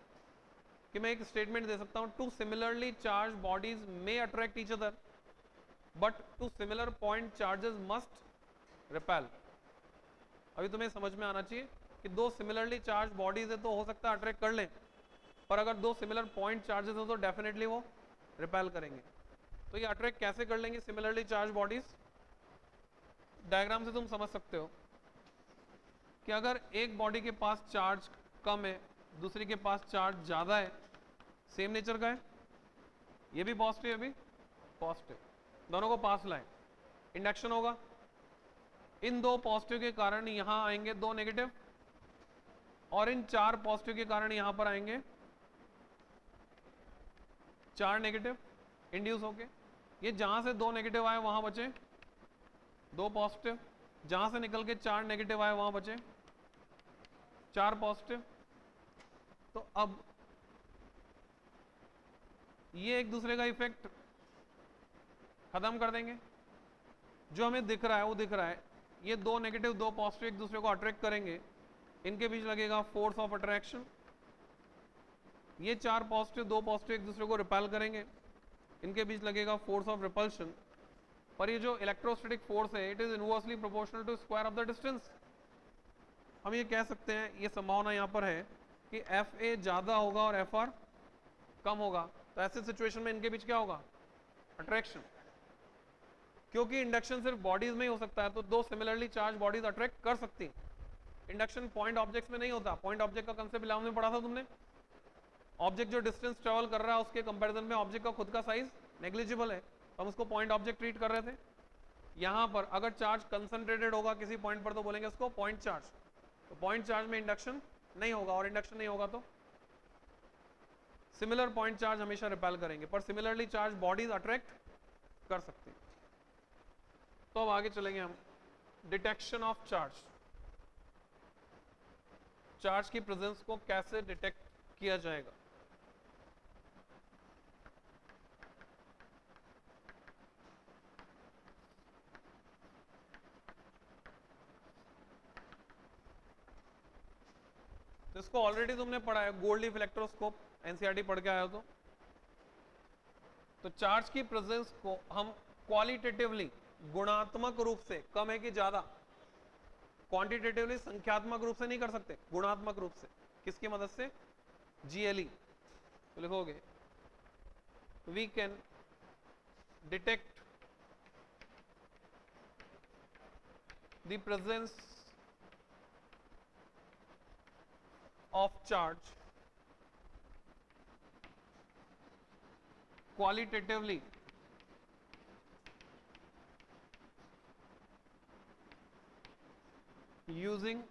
कि मैं एक स्टेटमेंट दे सकता हूं, two similarly charge bodies may attract each other but two similar point charges must repel. अभी तुम्हें समझ में आना चाहिए कि दो सिमिलरली चार्ज बॉडीज है तो हो सकता है अट्रैक्ट कर लें, पर अगर दो सिमिलर पॉइंट चार्जेस हो तो डेफिनेटली वो रिपेल करेंगे। तो ये अट्रैक्ट कैसे कर लेंगे सिमिलरली चार्ज बॉडीज? डायग्राम से तुम समझ सकते हो कि अगर एक बॉडी के पास चार्ज कम है, दूसरी के पास चार्ज ज्यादा है, सेम नेचर का है, ये भी पॉजिटिव है, भी पॉजिटिव, दोनों को पास लाएं, इंडक्शन होगा। इन दो पॉजिटिव के कारण यहां आएंगे दो नेगेटिव, और इन चार पॉजिटिव के कारण यहां पर आएंगे चार नेगेटिव इंड्यूस होके। ये जहां से दो नेगेटिव आए वहां बचे दो पॉजिटिव, जहां से निकल के चार नेगेटिव आए वहां बचे चार पॉजिटिव। तो अब ये एक दूसरे का इफेक्ट खत्म कर देंगे। जो हमें दिख रहा है वो दिख रहा है, ये दो नेगेटिव दो पॉजिटिव एक दूसरे को अट्रैक्ट करेंगे, इनके बीच लगेगा फोर्स ऑफ अट्रैक्शन। ये चार पॉजिटिव दो पॉजिटिव एक दूसरे को रिपेल करेंगे, इनके बीच लगेगा फोर्स ऑफ रिपल्शन। पर ये जो इलेक्ट्रोस्टैटिक फोर्स है it is inversely proportional to square of the distance. हम ये कह सकते हैं, ये संभावना यहाँ पर है कि एफ ए ज्यादा होगा और एफ आर कम होगा। तो ऐसे सिचुएशन में इनके बीच क्या होगा? अट्रैक्शन। क्योंकि इंडक्शन सिर्फ बॉडीज में ही हो सकता है तो दो सिमिलरली चार्ज बॉडीज अट्रैक्ट कर सकती हैं। इंडक्शन पॉइंट ऑब्जेक्ट्स में नहीं होता। पॉइंट ऑब्जेक्ट का कंसेप्ट 11वीं में पढ़ा था तुमने। ऑब्जेक्ट जो डिस्टेंस ट्रेवल कर रहा है उसके कंपैरिजन में ऑब्जेक्ट का खुद का साइज नेग्लिजिबल है, तो हम उसको पॉइंट ऑब्जेक्ट ट्रीट कर रहे थे। यहां पर अगर चार्ज कंसंट्रेटेड होगा किसी पॉइंट पर तो बोलेंगे उसको पॉइंट चार्ज। तो पॉइंट चार्ज में इंडक्शन नहीं होगा, और इंडक्शन नहीं होगा तो सिमिलर पॉइंट चार्ज हमेशा रिपेल करेंगे, पर सिमिलरली चार्ज बॉडीज अट्रैक्ट कर सकते हैं। तो अब आगे चलेंगे हम, डिटेक्शन ऑफ चार्ज। चार्ज की प्रेजेंस को कैसे डिटेक्ट किया जाएगा? तो इसको ऑलरेडी तुमने पढ़ा है, गोल्ड लीफ इलेक्ट्रोस्कोप, एनसीईआरटी पढ़ के आए हो। तो चार्ज की प्रेजेंस को हम क्वालिटेटिवली गुणात्मक रूप से, कम है कि ज्यादा, क्वांटिटेटिवली संख्यात्मक रूप से नहीं कर सकते, गुणात्मक रूप से। किसकी मदद से? जीएलई। तो लिखोगे we can detect the presence of charge qualitatively using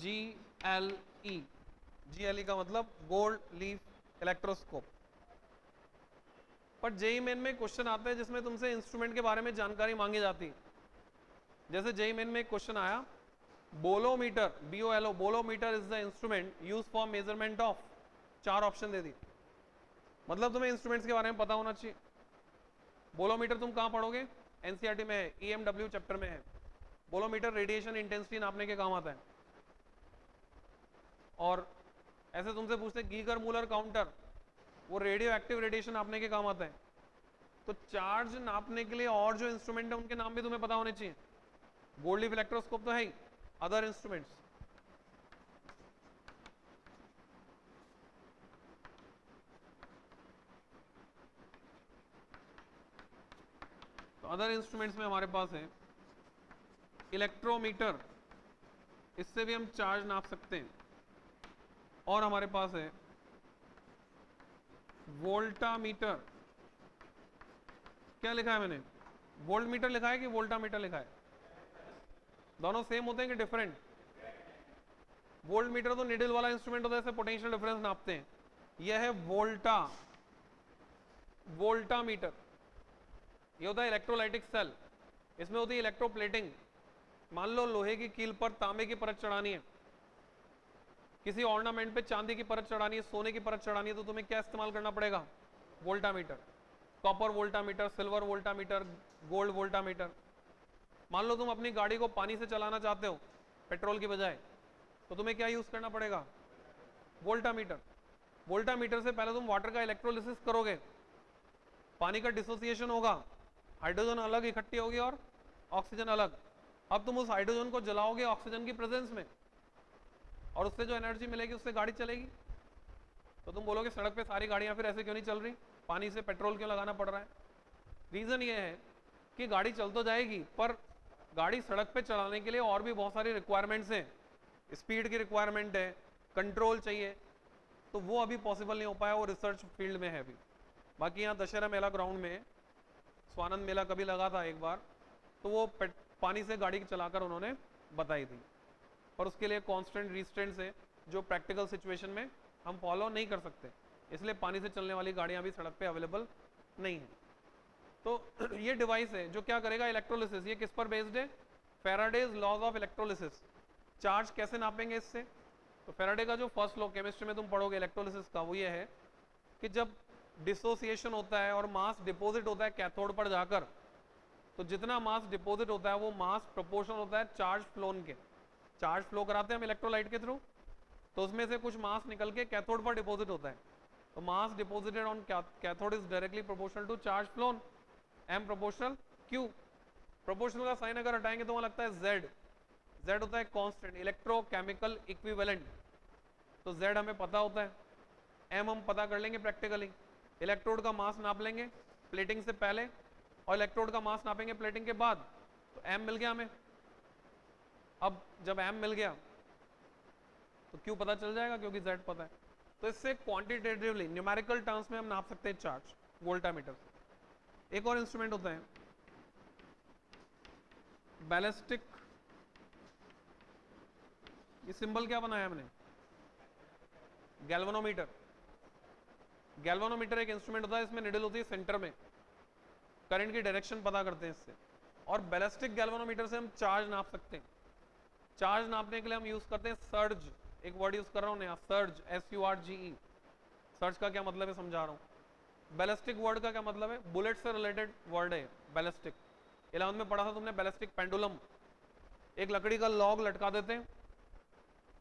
GLE। GLE का मतलब गोल्ड लीफ इलेक्ट्रोस्कोप। पर जेई मेन में क्वेश्चन आता है जिसमें तुमसे इंस्ट्रूमेंट के बारे में जानकारी मांगी जाती है। जैसे जेई मेन में एक क्वेश्चन आया, bolometer, BOLO, bolometer is the instrument use for measurement of, चार ऑप्शन दे दी। मतलब तुम्हें इंस्ट्रूमेंट्स के बारे में पता होना चाहिए। बोलोमीटर तुम कहां पढ़ोगे? एनसीईआरटी में है, EMW चैप्टर में है। बोलोमीटर रेडिएशन इंटेंसिटी नापने के काम आता है। और ऐसे तुमसे पूछते हैं गीगर मूलर काउंटर, वो रेडियो एक्टिव रेडिएशन नापने के काम आता है। तो चार्ज नापने के लिए और जो इंस्ट्रूमेंट है उनके नाम भी तुम्हें पता होने चाहिए। गोल्ड लीफ इलेक्ट्रोस्कोप तो है ही, अदर इंस्ट्रूमेंट्स। तो अदर इंस्ट्रूमेंट्स में हमारे पास है इलेक्ट्रोमीटर, इससे भी हम चार्ज नाप सकते हैं। और हमारे पास है वोल्टामीटर। क्या लिखा है मैंने? वोल्ट मीटर लिखा है कि वोल्टामीटर लिखा है? दोनों सेम होते हैं कि डिफरेंट? वोल्ट मीटर तो निडल वाला इंस्ट्रूमेंट होता है, जैसे पोटेंशियल डिफरेंस नापते हैं। यह है वोल्टा वोल्टामीटर, ये होता है इलेक्ट्रोलाइटिक सेल, इसमें होती है इलेक्ट्रोप्लेटिंग। मान लो लोहे की कील पर तांबे की परत चढ़ानी है, किसी ऑर्नामेंट पे चांदी की परत चढ़ानी है, सोने की परत चढ़ानी है, तो तुम्हें क्या इस्तेमाल करना पड़ेगा? Voltameter. Copper voltameter, silver voltameter, gold voltameter. मान लो तुम अपनी गाड़ी को पानी से चलाना चाहते हो पेट्रोल की बजाय, तो तुम्हें क्या यूज करना पड़ेगा? वोल्टामीटर। वोल्टामीटर से पहले तुम वाटर का इलेक्ट्रोलिसिस करोगे, पानी का डिसोसिएशन होगा, हाइड्रोजन अलग इकट्ठी होगी और ऑक्सीजन अलग। अब तुम उस हाइड्रोजन को जलाओगे ऑक्सीजन की प्रेजेंस में, और उससे जो एनर्जी मिलेगी उससे गाड़ी चलेगी। तो तुम बोलोगे सड़क पे सारी गाड़ियां फिर ऐसे क्यों नहीं चल रही, पानी से पेट्रोल क्यों लगाना पड़ रहा है? रीजन ये है कि गाड़ी चल तो जाएगी, पर गाड़ी सड़क पे चलाने के लिए और भी बहुत सारी रिक्वायरमेंट्स हैं। स्पीड की रिक्वायरमेंट है, कंट्रोल चाहिए, तो वो अभी पॉसिबल नहीं हो पाया, वो रिसर्च फील्ड में है अभी। बाकी यहाँ दशहरा मेला ग्राउंड में स्वानंद मेला कभी लगा था एक बार, तो वो पानी से गाड़ी चलाकर उन्होंने बताई थी, पर उसके लिए कॉन्स्टेंट रिस्ट्रेंट्स है जो प्रैक्टिकल सिचुएशन में हम फॉलो नहीं कर सकते, इसलिए पानी से चलने वाली गाड़ियां भी सड़क पे अवेलेबल नहीं है। तो ये डिवाइस है जो क्या करेगा? इलेक्ट्रोलिसिस। ये किस पर बेस्ड है? Faraday's laws of electrolysis. Charge कैसे नापेंगे इससे? तो फैराडे का जो फर्स्ट लॉ केमिस्ट्री में तुम पढ़ोगे इलेक्ट्रोलिसिस का, वो ये है कि जब डिसोसिएशन होता है और मास डिपॉजिट होता है कैथोड पर जाकर, तो जितना मास डिपॉजिट होता है वो मास प्रोपोर्शनल होता है चार्ज फ्लोन के। चार्ज फ्लो कराते हैं हम इलेक्ट्रोलाइट के थ्रू, तो उसमें से कुछ मास निकल के कैथोड पर डिपॉजिट होता है, तो mass deposited on cathode is directly proportional to charge flown, m proportional q। Proportional का साइन अगर हटाएंगे तो वहां लगता है z। z होता है कांस्टेंट, इलेक्ट्रोकेमिकल इक्विवेलेंट, तो z हमें पता होता है, m हम पता कर लेंगे प्रैक्टिकली। इलेक्ट्रोड का मास नाप लेंगे प्लेटिंग से पहले और इलेक्ट्रोड का मास नापेंगे प्लेटिंग के बाद, तो m मिल गया हमें। अब जब m मिल गया तो q पता चल जाएगा क्योंकि z पता है। तो इससे क्वांटिटेटिवली न्यूमेरिकल टर्म्स में हम नाप सकते हैं चार्ज वोल्टामीटर से। एक और इंस्ट्रूमेंट होता है बैलिस्टिक, ये सिंबल क्या बनाया हमने? गैल्वेनोमीटर। गैल्वेनोमीटर एक इंस्ट्रूमेंट होता है, इसमें निडल होती है सेंटर में, करंट की डायरेक्शन पता करते हैं इससे। और बैलिस्टिक गैल्वेनोमीटर से हम चार्ज नाप सकते हैं। चार्ज नापने के लिए हम यूज करते हैं सर्ज। एक वर्ड यूज कर रहा हूं यहाँ, सर्ज, SURGE। सर्ज का क्या मतलब है समझा रहा हूं। बैलिस्टिक वर्ड का क्या मतलब है? बुलेट से रिलेटेड वर्ड है बैलिस्टिक। 11th में पढ़ा था तुमने बैलिस्टिक पेंडुलम। एक लकड़ी का लॉग लटका देते हैं,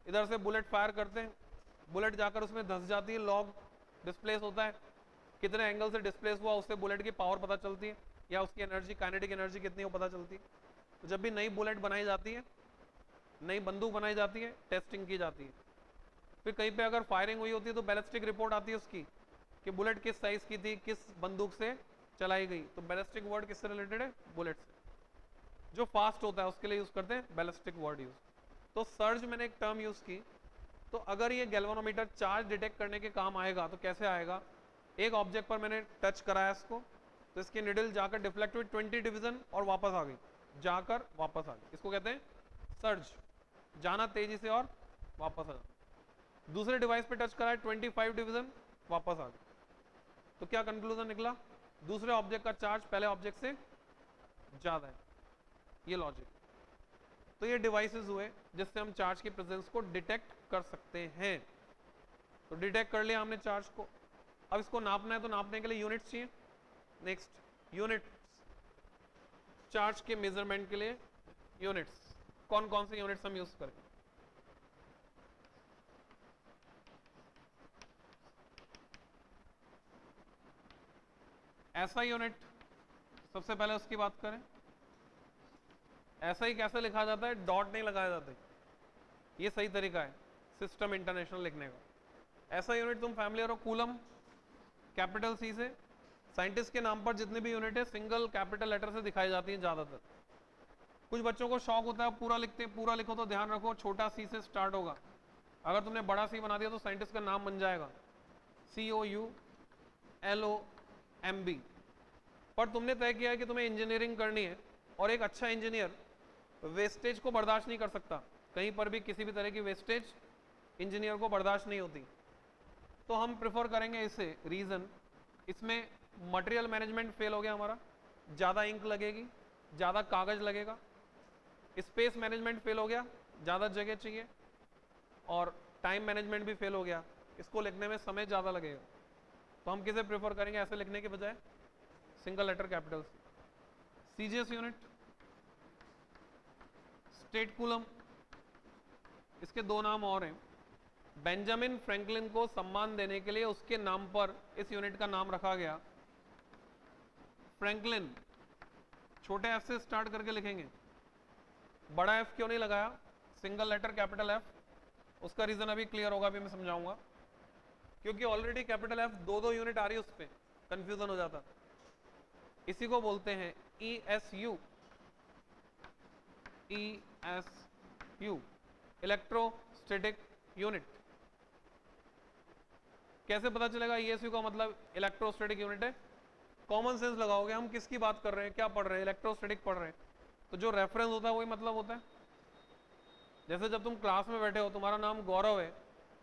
इधर से बुलेट फायर करते हैं, बुलेट जाकर उसमें धंस जाती है, लॉग डिस्प्लेस होता है, कितने एंगल से डिस्प्लेस हुआ उससे बुलेट की पावर पता चलती है, या उसकी एनर्जी, काइनेटिक एनर्जी कितनी हो पता चलती है। तो जब भी नई बुलेट बनाई जाती है, नई बंदूक बनाई जाती है, टेस्टिंग की जाती है, फिर कहीं पे अगर फायरिंग हुई होती है तो बैलिस्टिक रिपोर्ट आती है उसकी कि बुलेट किस साइज की थी, किस बंदूक से चलाई गई। तो बैलिस्टिक वर्ड किससे रिलेटेड है? बुलेट से। जो फास्ट होता है उसके लिए यूज करते हैं बैलिस्टिक वर्ड यूज। तो सर्ज मैंने एक टर्म यूज की, तो अगर ये गैल्वेनोमीटर चार्ज डिटेक्ट करने के काम आएगा तो कैसे आएगा? एक ऑब्जेक्ट पर मैंने टच कराया इसको, तो इसकी निडल जाकर डिफ्लेक्ट हुई 20 डिवीजन और वापस आ गई, जाकर वापस आ गई, इसको कहते हैं सर्ज, जाना तेजी से और वापस आ जाना। दूसरे डिवाइस पे टच कराया 25 डिवीजन, वापस आ गई। तो क्या कंक्लूजन निकला? दूसरे ऑब्जेक्ट का चार्ज पहले ऑब्जेक्ट से ज्यादा है, ये लॉजिक। तो ये डिवाइसेस हुए जिससे हम चार्ज की प्रेजेंस को डिटेक्ट कर सकते हैं। तो डिटेक्ट कर लिया हमने चार्ज को, अब इसको नापना है, तो नापने के लिए यूनिट्स चाहिए। नेक्स्ट यूनिट्स, चार्ज के मेजरमेंट के लिए यूनिट्स। कौन कौन से यूनिट्स हम यूज करें? ऐसा यूनिट, सबसे पहले उसकी बात करें। ऐसा ही कैसे लिखा जाता है? डॉट नहीं लगाया जाता, ये सही तरीका है सिस्टम इंटरनेशनल लिखने का। ऐसा यूनिट तुम फैमिलियर हो, कूलम, कैपिटल C से। साइंटिस्ट के नाम पर जितने भी यूनिट है सिंगल कैपिटल लेटर से दिखाई जाती हैं ज्यादातर। कुछ बच्चों को शौक होता है पूरा लिखते हैं, पूरा लिखो तो ध्यान रखो छोटा C से स्टार्ट होगा। अगर तुमने बड़ा C बना दिया तो साइंटिस्ट का नाम बन जाएगा COULOMB। पर तुमने तय किया है कि तुम्हें इंजीनियरिंग करनी है, और एक अच्छा इंजीनियर वेस्टेज को बर्दाश्त नहीं कर सकता, कहीं पर भी किसी भी तरह की वेस्टेज इंजीनियर को बर्दाश्त नहीं होती। तो हम प्रेफर करेंगे इसे रीजन, इसमें मटेरियल मैनेजमेंट फेल हो गया हमारा, ज़्यादा इंक लगेगी, ज़्यादा कागज लगेगा। स्पेस मैनेजमेंट फेल हो गया, ज़्यादा जगह चाहिए। और टाइम मैनेजमेंट भी फेल हो गया, इसको लिखने में समय ज़्यादा लगेगा। तो हम किसे प्रेफर करेंगे ऐसे लिखने के बजाय? Single letter capital C. CGS unit, statcoulomb, इसके दो नाम और हैं। बेंजामिन फ्रैंकलिन को सम्मान देने के लिए उसके नाम पर इस यूनिट का नाम रखा गया फ्रैंकलिन। छोटे एफ से स्टार्ट करके लिखेंगे। बड़ा एफ क्यों नहीं लगाया, सिंगल लेटर कैपिटल एफ? उसका रीजन अभी क्लियर होगा, अभी मैं समझाऊंगा। क्योंकि ऑलरेडी कैपिटल एफ दो दो यूनिट आ रही है, उस पर कंफ्यूजन हो जाता। इसी को बोलते हैं ESU, ESU, इलेक्ट्रोस्टैटिक यूनिट। कैसे पता चलेगा ESU का मतलब इलेक्ट्रोस्टैटिक यूनिट है? कॉमन सेंस लगाओगे, हम किसकी बात कर रहे हैं, क्या पढ़ रहे हैं, इलेक्ट्रोस्टैटिक पढ़ रहे हैं, तो जो रेफरेंस होता है वही मतलब होता है। जैसे जब तुम क्लास में बैठे हो, तुम्हारा नाम गौरव है,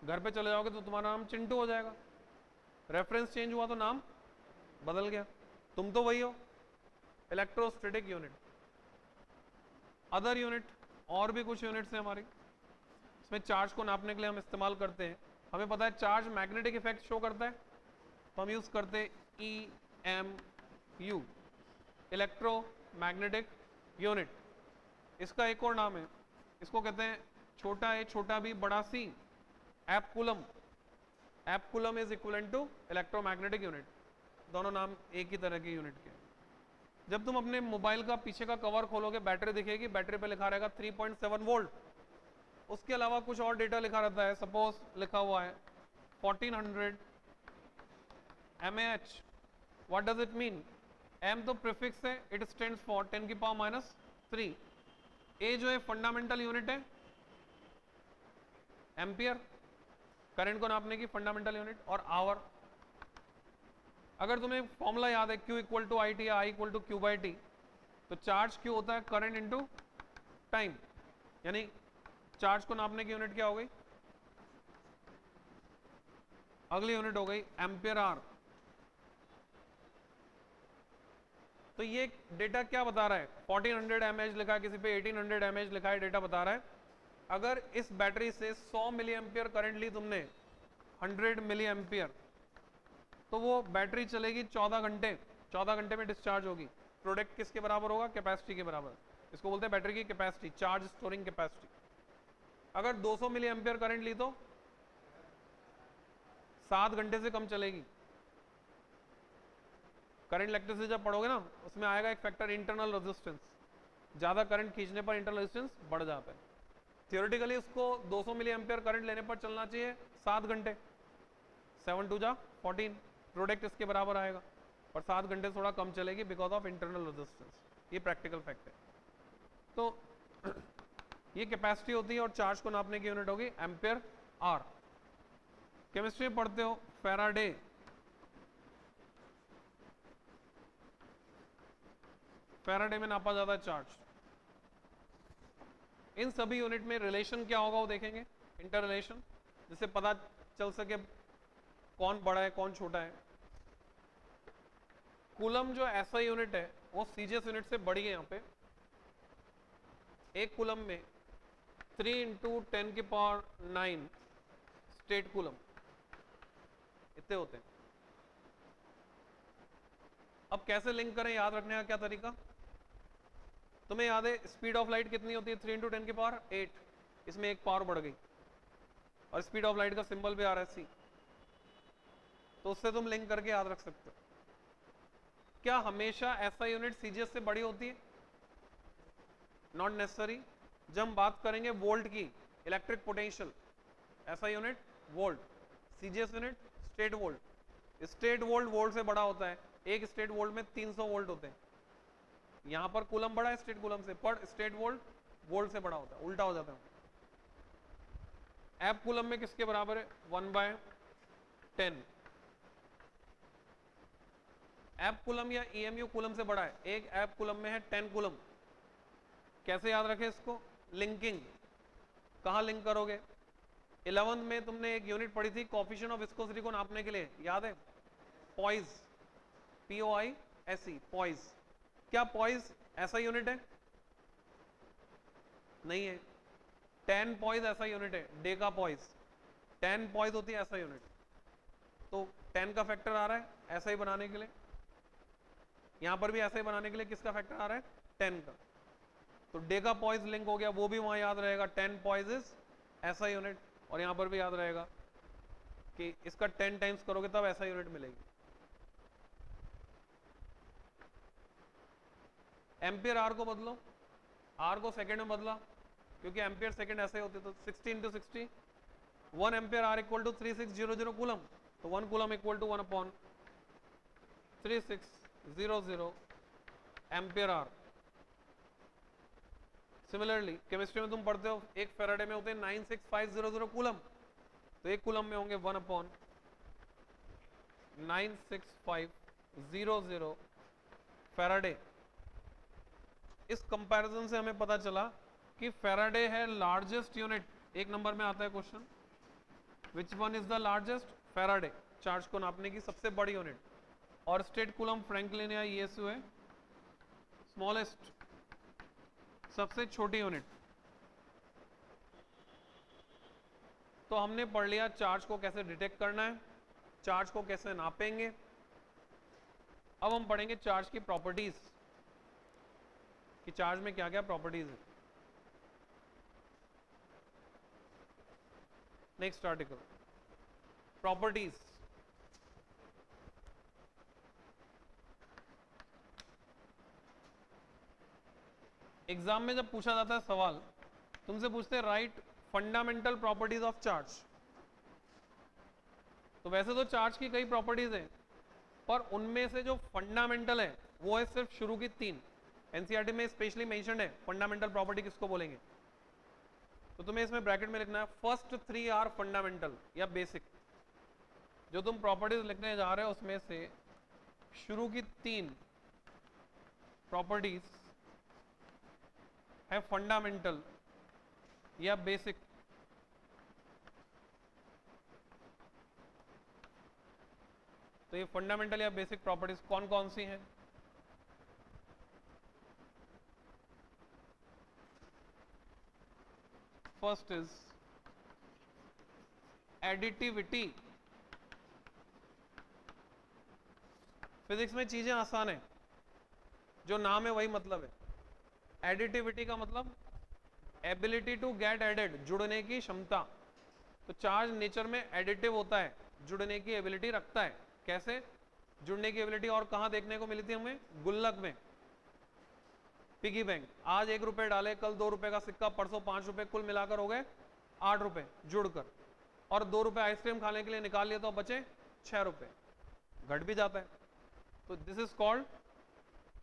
घर पे चले जाओगे तो तुम्हारा नाम चिंटू हो जाएगा। रेफरेंस चेंज हुआ तो नाम बदल गया, तुम तो वही हो। Electrostatic unit. अदर यूनिट, और भी कुछ यूनिट्स हैं हमारी, इसमें चार्ज को नापने के लिए हम इस्तेमाल करते हैं। हमें पता है चार्ज मैग्नेटिक इफेक्ट शो करता है, तो हम यूज करते हैं EMU, इलेक्ट्रोमैग्नेटिक यूनिट। इसका एक और नाम है, इसको कहते हैं छोटा ए छोटा बी बड़ा c, abcoulomb. Abcoulomb is equivalent to electromagnetic unit. दोनों नाम एक ही तरह के यूनिट के। जब तुम अपने मोबाइल का पीछे का कवर खोलोगे, बैटरी दिखेगी, बैटरी पे लिखा रहेगा 3.7 वोल्ट। उसके अलावा कुछ और डेटा लिखा रहता है, सपोज लिखा हुआ है 1400 mAh। What does it mean? m तो प्रीफिक्स है, इट स्टैंड्स फॉर 10⁻³ ए जो है फंडामेंटल यूनिट है, एम्पियर, करंट को नापने की फंडामेंटल यूनिट। और आवर, अगर तुम्हें फॉर्मूला याद है Q equal to I T या I इक्वल टू Q/T, तो चार्ज Q होता है करंट इनटू टाइम, यानी चार्ज को नापने की यूनिट क्या हो गई? अगली यूनिट हो गई एम्पियर आवर। तो ये डेटा क्या बता रहा है? 1400 mAh लिखा है, किसी पे 1800 mAh लिखा है, डेटा बता रहा है अगर इस बैटरी से 100 मिली एम्पियर करंट ली तुमने, 100 मिली एम्पियर, तो वो बैटरी चलेगी 14 घंटे। 14 घंटे में डिस्चार्ज होगी। प्रोडक्ट किसके बराबर होगा? कैपेसिटी के बराबर। इसको बोलते हैं बैटरी की कैपेसिटी, चार्ज स्टोरिंग कैपेसिटी। अगर 200 मिली एम्पियर करंट ली तो 7 घंटे से कम चलेगी। करंट इलेक्ट्रिसिटी जब पढ़ोगे ना, उसमें आएगा एक फैक्टर इंटरनल रेजिस्टेंस। ज्यादा करंट खींचने पर इंटरनल रेजिस्टेंस बढ़ जाता है। थियोरेटिकली उसको 200 मिली एम्पियर करंट लेने पर चलना चाहिए 7 घंटे। 7 2 जा 14, प्रोडक्ट इसके बराबर आएगा, और 7 घंटे थोड़ा कम चलेगी बिकॉज ऑफ इंटरनल रेजिस्टेंस। ये प्रैक्टिकल फैक्ट है। तो ये कैपेसिटी होती है, और चार्ज को नापने की यूनिट होगी एम्पियर आवर। केमिस्ट्री में पढ़ते हो फैराडे, फैराडे में नापा जाता है चार्ज। इन सभी यूनिट में रिलेशन क्या होगा वो देखेंगे, इंटर रिलेशन, जिससे पता चल सके कौन बड़ा है कौन छोटा है। कूलम जो ऐसा यूनिट है वो सीजीएस यूनिट से बड़ी है। यहाँ पे एक कूलम में 3 × 10⁹ स्टेट कूलम इतने होते हैं। अब कैसे लिंक करें, याद रखने का क्या तरीका? तुम्हें याद है स्पीड ऑफ लाइट कितनी होती है? 3 × 10⁸। इसमें एक पावर बढ़ गई, और स्पीड ऑफ लाइट का सिंबल भी आ रहा है C, तो उससे तुम लिंक करके याद रख सकते हो। क्या हमेशा ऐसा यूनिट सीजीएस से बड़ी होती है? Not necessary. जब हम बात करेंगे वोल्ट की, इलेक्ट्रिक पोटेंशियल, ऐसा unit volt, CGS unit state volt. State volt volt से बड़ा होता है। एक स्टेट वोल्ट में 300 वोल्ट होते हैं। यहां पर कूलम बड़ा है स्टेट कूलम से, पर स्टेट वोल्ट वोल्ट से बड़ा होता है, उल्टा हो जाता है। एप कूलम में किसके बराबर है? 1/10। एप कूलम या EMU कूलम से बड़ा है। एक एप कूलम में है 10 कूलम। कैसे याद रखें इसको? लिंकिंग। कहां लिंक करोगे? 11th में तुमने एक यूनिट पढ़ी थी कोएफिशिएंट ऑफ विस्कोसिटी को नापने के लिए, याद है? पॉइज। POISE, poise. क्या पॉइज ऐसा यूनिट है? नहीं है। 10 पॉइज ऐसा यूनिट है, डेका पॉइज। 10 पॉइज होती है ऐसा यूनिट। तो 10 का फैक्टर आ रहा है ऐसा ही बनाने के लिए, यहां पर भी ऐसा ही बनाने के लिए किसका फैक्टर आ रहा है? 10 का। तो डेका पॉइज लिंक हो गया, वो भी वहां याद रहेगा, 10 पॉइज इज ऐसा यूनिट। और यहां पर भी याद रहेगा कि इसका 10 टाइम्स करोगे तब ऐसा यूनिट मिलेगी। एम्पियर आर को बदलो, आर को सेकेंड में बदला क्योंकि एम्पियर सेकेंड ऐसे होते, तो 60 into 60, 1 ampere hour equal to 3600 coulomb. तो 1 coulomb equal to 1/3600 ampere hour. Similarly chemistry में तुम पढ़ते हो एक फेराडे में होते हैं 96500 कूलम, तो एक कूलम में होंगे 1/96500 फेराडे। इस कंपैरिजन से हमें पता चला कि फेराडे है लार्जेस्ट यूनिट। एक नंबर में आता है question, which one is the largest? Faraday, charge को नापने की सबसे बड़ी यूनिट। और स्टेट कूलम फ्रैंकलिन या ईएसयू है स्मॉलेस्ट, सबसे छोटी यूनिट। तो हमने पढ़ लिया चार्ज को कैसे डिटेक्ट करना है, चार्ज को कैसे नापेंगे। अब हम पढ़ेंगे चार्ज की प्रॉपर्टीज, कि चार्ज में क्या क्या प्रॉपर्टीज है। Next article, properties. एग्जाम में जब पूछा जाता है सवाल, तुमसे पूछते हैं right fundamental properties of charge. तो वैसे तो चार्ज की कई प्रॉपर्टीज है, पर उनमें से जो फंडामेंटल है वो है सिर्फ शुरू की 3। एनसीईआरटी में स्पेशली मेंशन्ड है फंडामेंटल प्रॉपर्टी किसको बोलेंगे। तो तुम्हें इसमें ब्रैकेट में लिखना है फर्स्ट 3 आर फंडामेंटल या बेसिक। जो तुम प्रॉपर्टीज लिखने जा रहे हो उसमें से शुरू की 3 प्रॉपर्टीज है फंडामेंटल या बेसिक। तो ये फंडामेंटल या बेसिक प्रॉपर्टीज कौन कौन सी हैं? First is additivity. फिजिक्स में चीजें आसान है, जो नाम है वही मतलब है। एडिटिविटी का मतलब एबिलिटी टू गेट एडेड, जुड़ने की क्षमता। तो चार्ज नेचर में एडिटिव होता है, जुड़ने की एबिलिटी रखता है। कैसे जुड़ने की एबिलिटी? और कहां देखने को मिली थी हमें? गुल्लक में, पिगी बैंक। आज 1 रुपए डाले, कल 2 रुपए का सिक्का, परसों 5 रुपए, कुल मिलाकर हो गए 8 रुपए जुड़कर। और 2 रुपए आइसक्रीम खाने के लिए निकाल लिया तो बचे 6 रुपए, घट भी जाता है। तो दिस इज कॉल्ड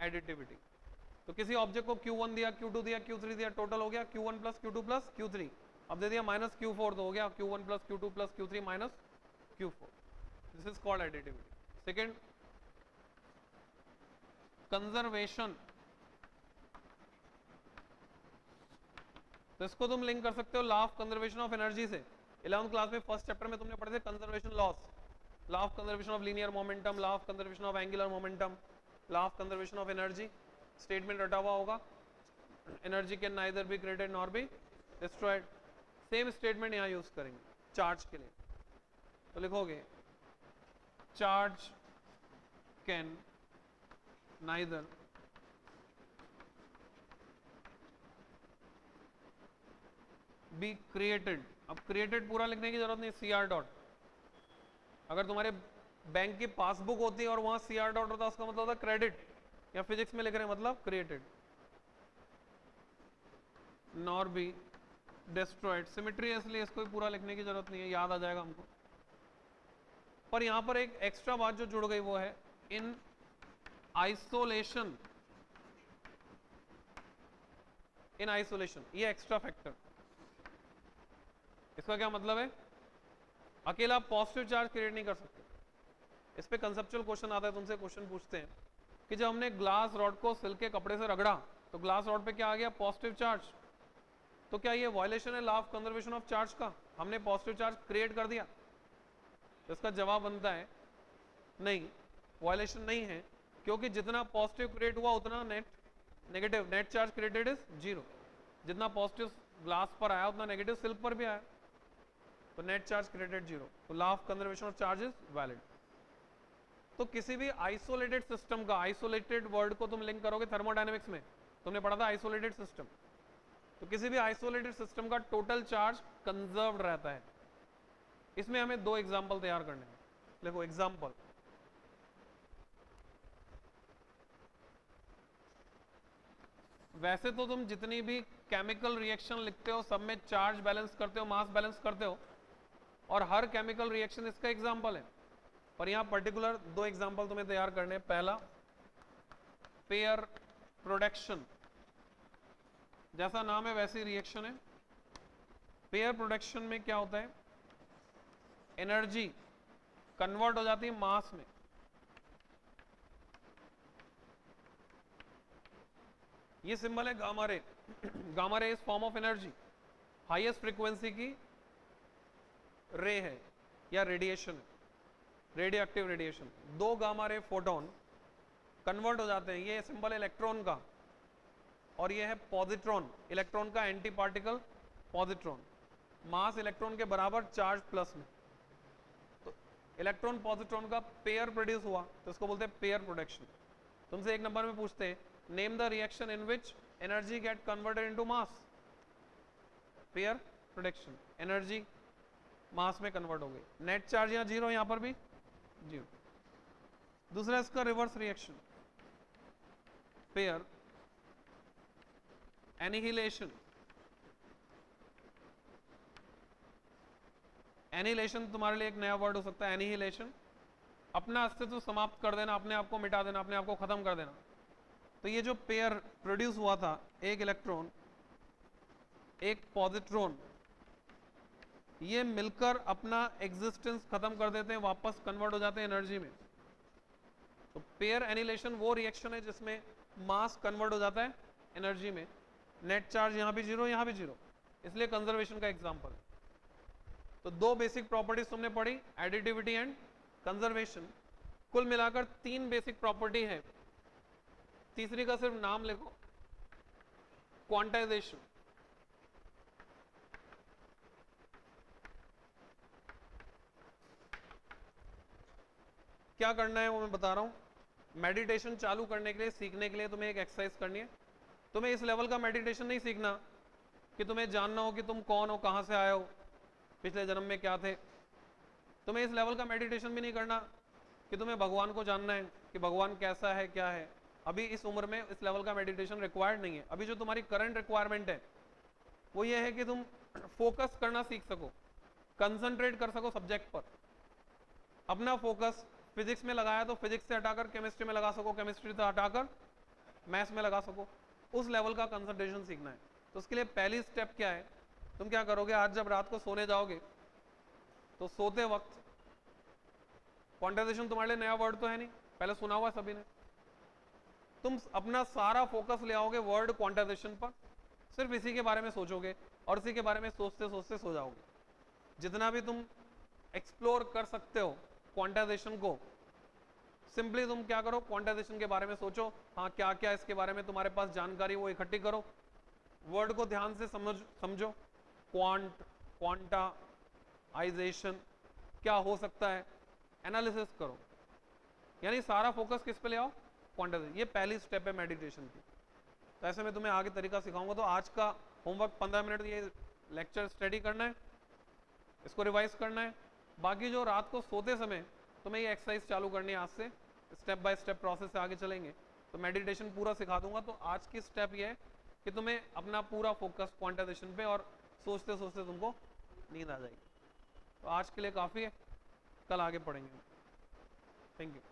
एडिटिविटी। तो किसी ऑब्जेक्ट को Q1 दिया, Q2 दिया, Q3 दिया, टोटल हो गया Q1 plus Q2 plus Q3। अब दे दिया माइनस Q4, तो हो गया Q1 plus Q2 plus Q3 minus Q4। This is called additivity. Second, conservation. तो इसको तुम लिंक कर सकते हो law of conservation of energy से। 11th क्लास में फर्स्ट चैप्टर में तुमने पढ़े थे conservation laws, law of conservation of linear momentum, law of conservation of angular momentum, law of conservation of energy. Statement रटा हुआ होगा, energy can neither be created nor be destroyed. Same statement यहाँ use करेंगे charge के लिए। तो लिखोगे charge can neither be created. अब क्रिएटेड पूरा लिखने की जरूरत नहीं, CR डॉट। अगर तुम्हारे बैंक की पासबुक होती है और वहां CR डॉट होता है, उसका मतलब होता है क्रेडिट। या फिजिक्स में लिख रहे हैं मतलब created. Nor be destroyed. Symmetry है इसलिए इसको भी पूरा लिखने की जरूरत नहीं है, याद आ जाएगा हमको। पर यहां पर एक एक्स्ट्रा बात जो जुड़ गई वो है इन आइसोलेशन। इन आइसोलेशन, ये एक्स्ट्रा फैक्टर। इसका क्या मतलब है? अकेला पॉजिटिव चार्ज क्रिएट नहीं कर सकते। इस पे कंसेप्चुअल क्वेश्चन आता है, तुमसे क्वेश्चन पूछते हैं कि जब हमने ग्लास रॉड को सिल्क के कपड़े से रगड़ा तो ग्लास रॉड पे क्या आ गया? Positive charge. तो क्या ये वायलेशन है law of conservation of charge का? हमने पॉजिटिव चार्ज क्रिएट कर दिया? तो इसका जवाब बनता है नहीं। वायलेशन नहीं है, क्योंकि जितना पॉजिटिव क्रिएट हुआ उतना नेट चार्ज क्रिएटेड इज 0। जितना पॉजिटिव ग्लास पर आया उतना नेगेटिव सिल्क पर भी आया, तो नेट चार्ज क्रिएटेड 0। तो law of conservation of charge is valid. तो किसी भी आइसोलेटेड सिस्टम का, आइसोलेटेड वर्ड को तुम लिंक करोगे थर्मोडायनेमिक्स में, तुमने पढ़ा था आइसोलेटेड सिस्टम, तो किसी भी आइसोलेटेड सिस्टम का टोटल चार्ज कंजर्व्ड रहता है। इसमें हमें 2 एग्जांपल तैयार करने हैं। देखो एग्जांपल, वैसे तो तुम जितनी भी केमिकल रिएक्शन लिखते हो सब में चार्ज बैलेंस करते हो, मास बैलेंस करते हो, और हर केमिकल रिएक्शन इसका एग्जांपल है, पर यहां पर्टिकुलर 2 एग्जांपल तुम्हें तैयार करने हैं। पहला पेयर प्रोडक्शन, जैसा नाम है वैसी रिएक्शन है। पेयर प्रोडक्शन में क्या होता है, एनर्जी कन्वर्ट हो जाती है मास में। ये सिंबल है gamma ray. Gamma ray is form of energy, highest frequency की रे है या रेडिएशन है, radio active radiation. 2 gamma ray photon convert हो जाते हैं। ये सिंबल है इलेक्ट्रॉन का, और ये है पॉजिट्रॉन, इलेक्ट्रॉन का एंटी पार्टिकल पॉजिट्रॉन। मास इलेक्ट्रॉन के बराबर, चार्ज प्लस में, तो इलेक्ट्रॉन पॉजिट्रॉन का पेयर प्रोड्यूस हुआ, तो इसको बोलते हैं पेयर प्रोडक्शन। तुमसे 1 नंबर में पूछते हैं, name the reaction in which energy get converted into mass. Pair production, energy मास में कन्वर्ट हो गई। नेट चार्ज यहाँ 0, यहाँ पर भी 0। दूसरा इसका reverse reaction, pair annihilation. Annihilation तुम्हारे लिए एक नया वर्ड हो सकता है। एनिहिलेशन, अपना अस्तित्व समाप्त कर देना, अपने आप को मिटा देना, अपने आप को खत्म कर देना। तो ये जो पेयर प्रोड्यूस हुआ था, एक इलेक्ट्रॉन एक पॉजिट्रॉन, ये मिलकर अपना एग्जिस्टेंस खत्म कर देते हैं, वापस कन्वर्ट हो जाते हैं एनर्जी में। तो पेयर एनिहिलेशन वो रिएक्शन है जिसमें मास कन्वर्ट हो जाता है एनर्जी में। नेट चार्ज यहाँ भी 0, यहाँ भी 0, इसलिए कंजर्वेशन का एग्जांपल। तो 2 बेसिक प्रॉपर्टीज तुमने पढ़ी, एडिटिविटी एंड कंजर्वेशन। कुल मिलाकर 3 बेसिक प्रॉपर्टी है। तीसरी का सिर्फ नाम लिखो, क्वांटाइजेशन। क्या करना है वो मैं बता रहा हूं। मेडिटेशन चालू करने के लिए, सीखने के लिए तुम्हें एक एक्सरसाइज करनी है। तुम्हें इस लेवल का मेडिटेशन नहीं सीखना कि तुम्हें जानना हो कि तुम कौन हो, कहां से आए हो, पिछले जन्म में क्या थे। तुम्हें इस लेवल का मेडिटेशन भी नहीं करना कि तुम्हें भगवान को जानना है कि भगवान कैसा है, क्या है। अभी इस उम्र में इस लेवल का मेडिटेशन रिक्वायर्ड नहीं है। अभी जो तुम्हारी करंट रिक्वायरमेंट है वो ये है कि तुम फोकस करना सीख सको, कंसंट्रेट कर सको सब्जेक्ट पर। अपना फोकस फिजिक्स में लगाया तो फिजिक्स से हटाकर केमिस्ट्री में लगा सको, केमिस्ट्री से हटाकर मैथ्स में लगा सको। उस लेवल का कंसंट्रेशन सीखना है। तो उसके लिए पहली स्टेप क्या है, तुम क्या करोगे, आज जब रात को सोने जाओगे तो सोते वक्त, क्वांटाइजेशन तुम्हारे लिए नया वर्ड तो है नहीं, पहले सुना हुआ सभी ने, तुम अपना सारा फोकस ले आओगे वर्ड क्वांटाइजेशन पर, सिर्फ इसी के बारे में सोचोगे और इसी के बारे में सोचते सोचते सो जाओगे। जितना भी तुम एक्सप्लोर कर सकते हो क्वांटाइजेशन को, सिंपली तुम क्या करो, क्वांटाइजेशन के बारे में सोचो। हाँ, क्या क्या इसके बारे में तुम्हारे पास जानकारी वो इकट्ठी करो, वर्ड को ध्यान से समझो। क्वांट, क्वांटाइजेशन क्या हो सकता है, एनालिसिस करो। यानी सारा फोकस किस पे ले आओ, क्वांटाइजेशन। ये पहली स्टेप है मेडिटेशन की। तो ऐसे में तुम्हें आगे तरीका सिखाऊंगा। तो आज का होमवर्क 15 मिनट ये लेक्चर स्टडी करना है, इसको रिवाइज करना है। बाकी जो रात को सोते समय तुम्हें ये एक्सरसाइज चालू करनी है, आज से स्टेप बाय स्टेप प्रोसेस से आगे चलेंगे तो मेडिटेशन पूरा सिखा दूंगा। तो आज की स्टेप ये है कि तुम्हें अपना पूरा फोकस क्वांटाइजेशन पे, और सोचते सोचते तुमको नींद आ जाएगी। तो आज के लिए काफ़ी है, कल आगे पढ़ेंगे। Thank you.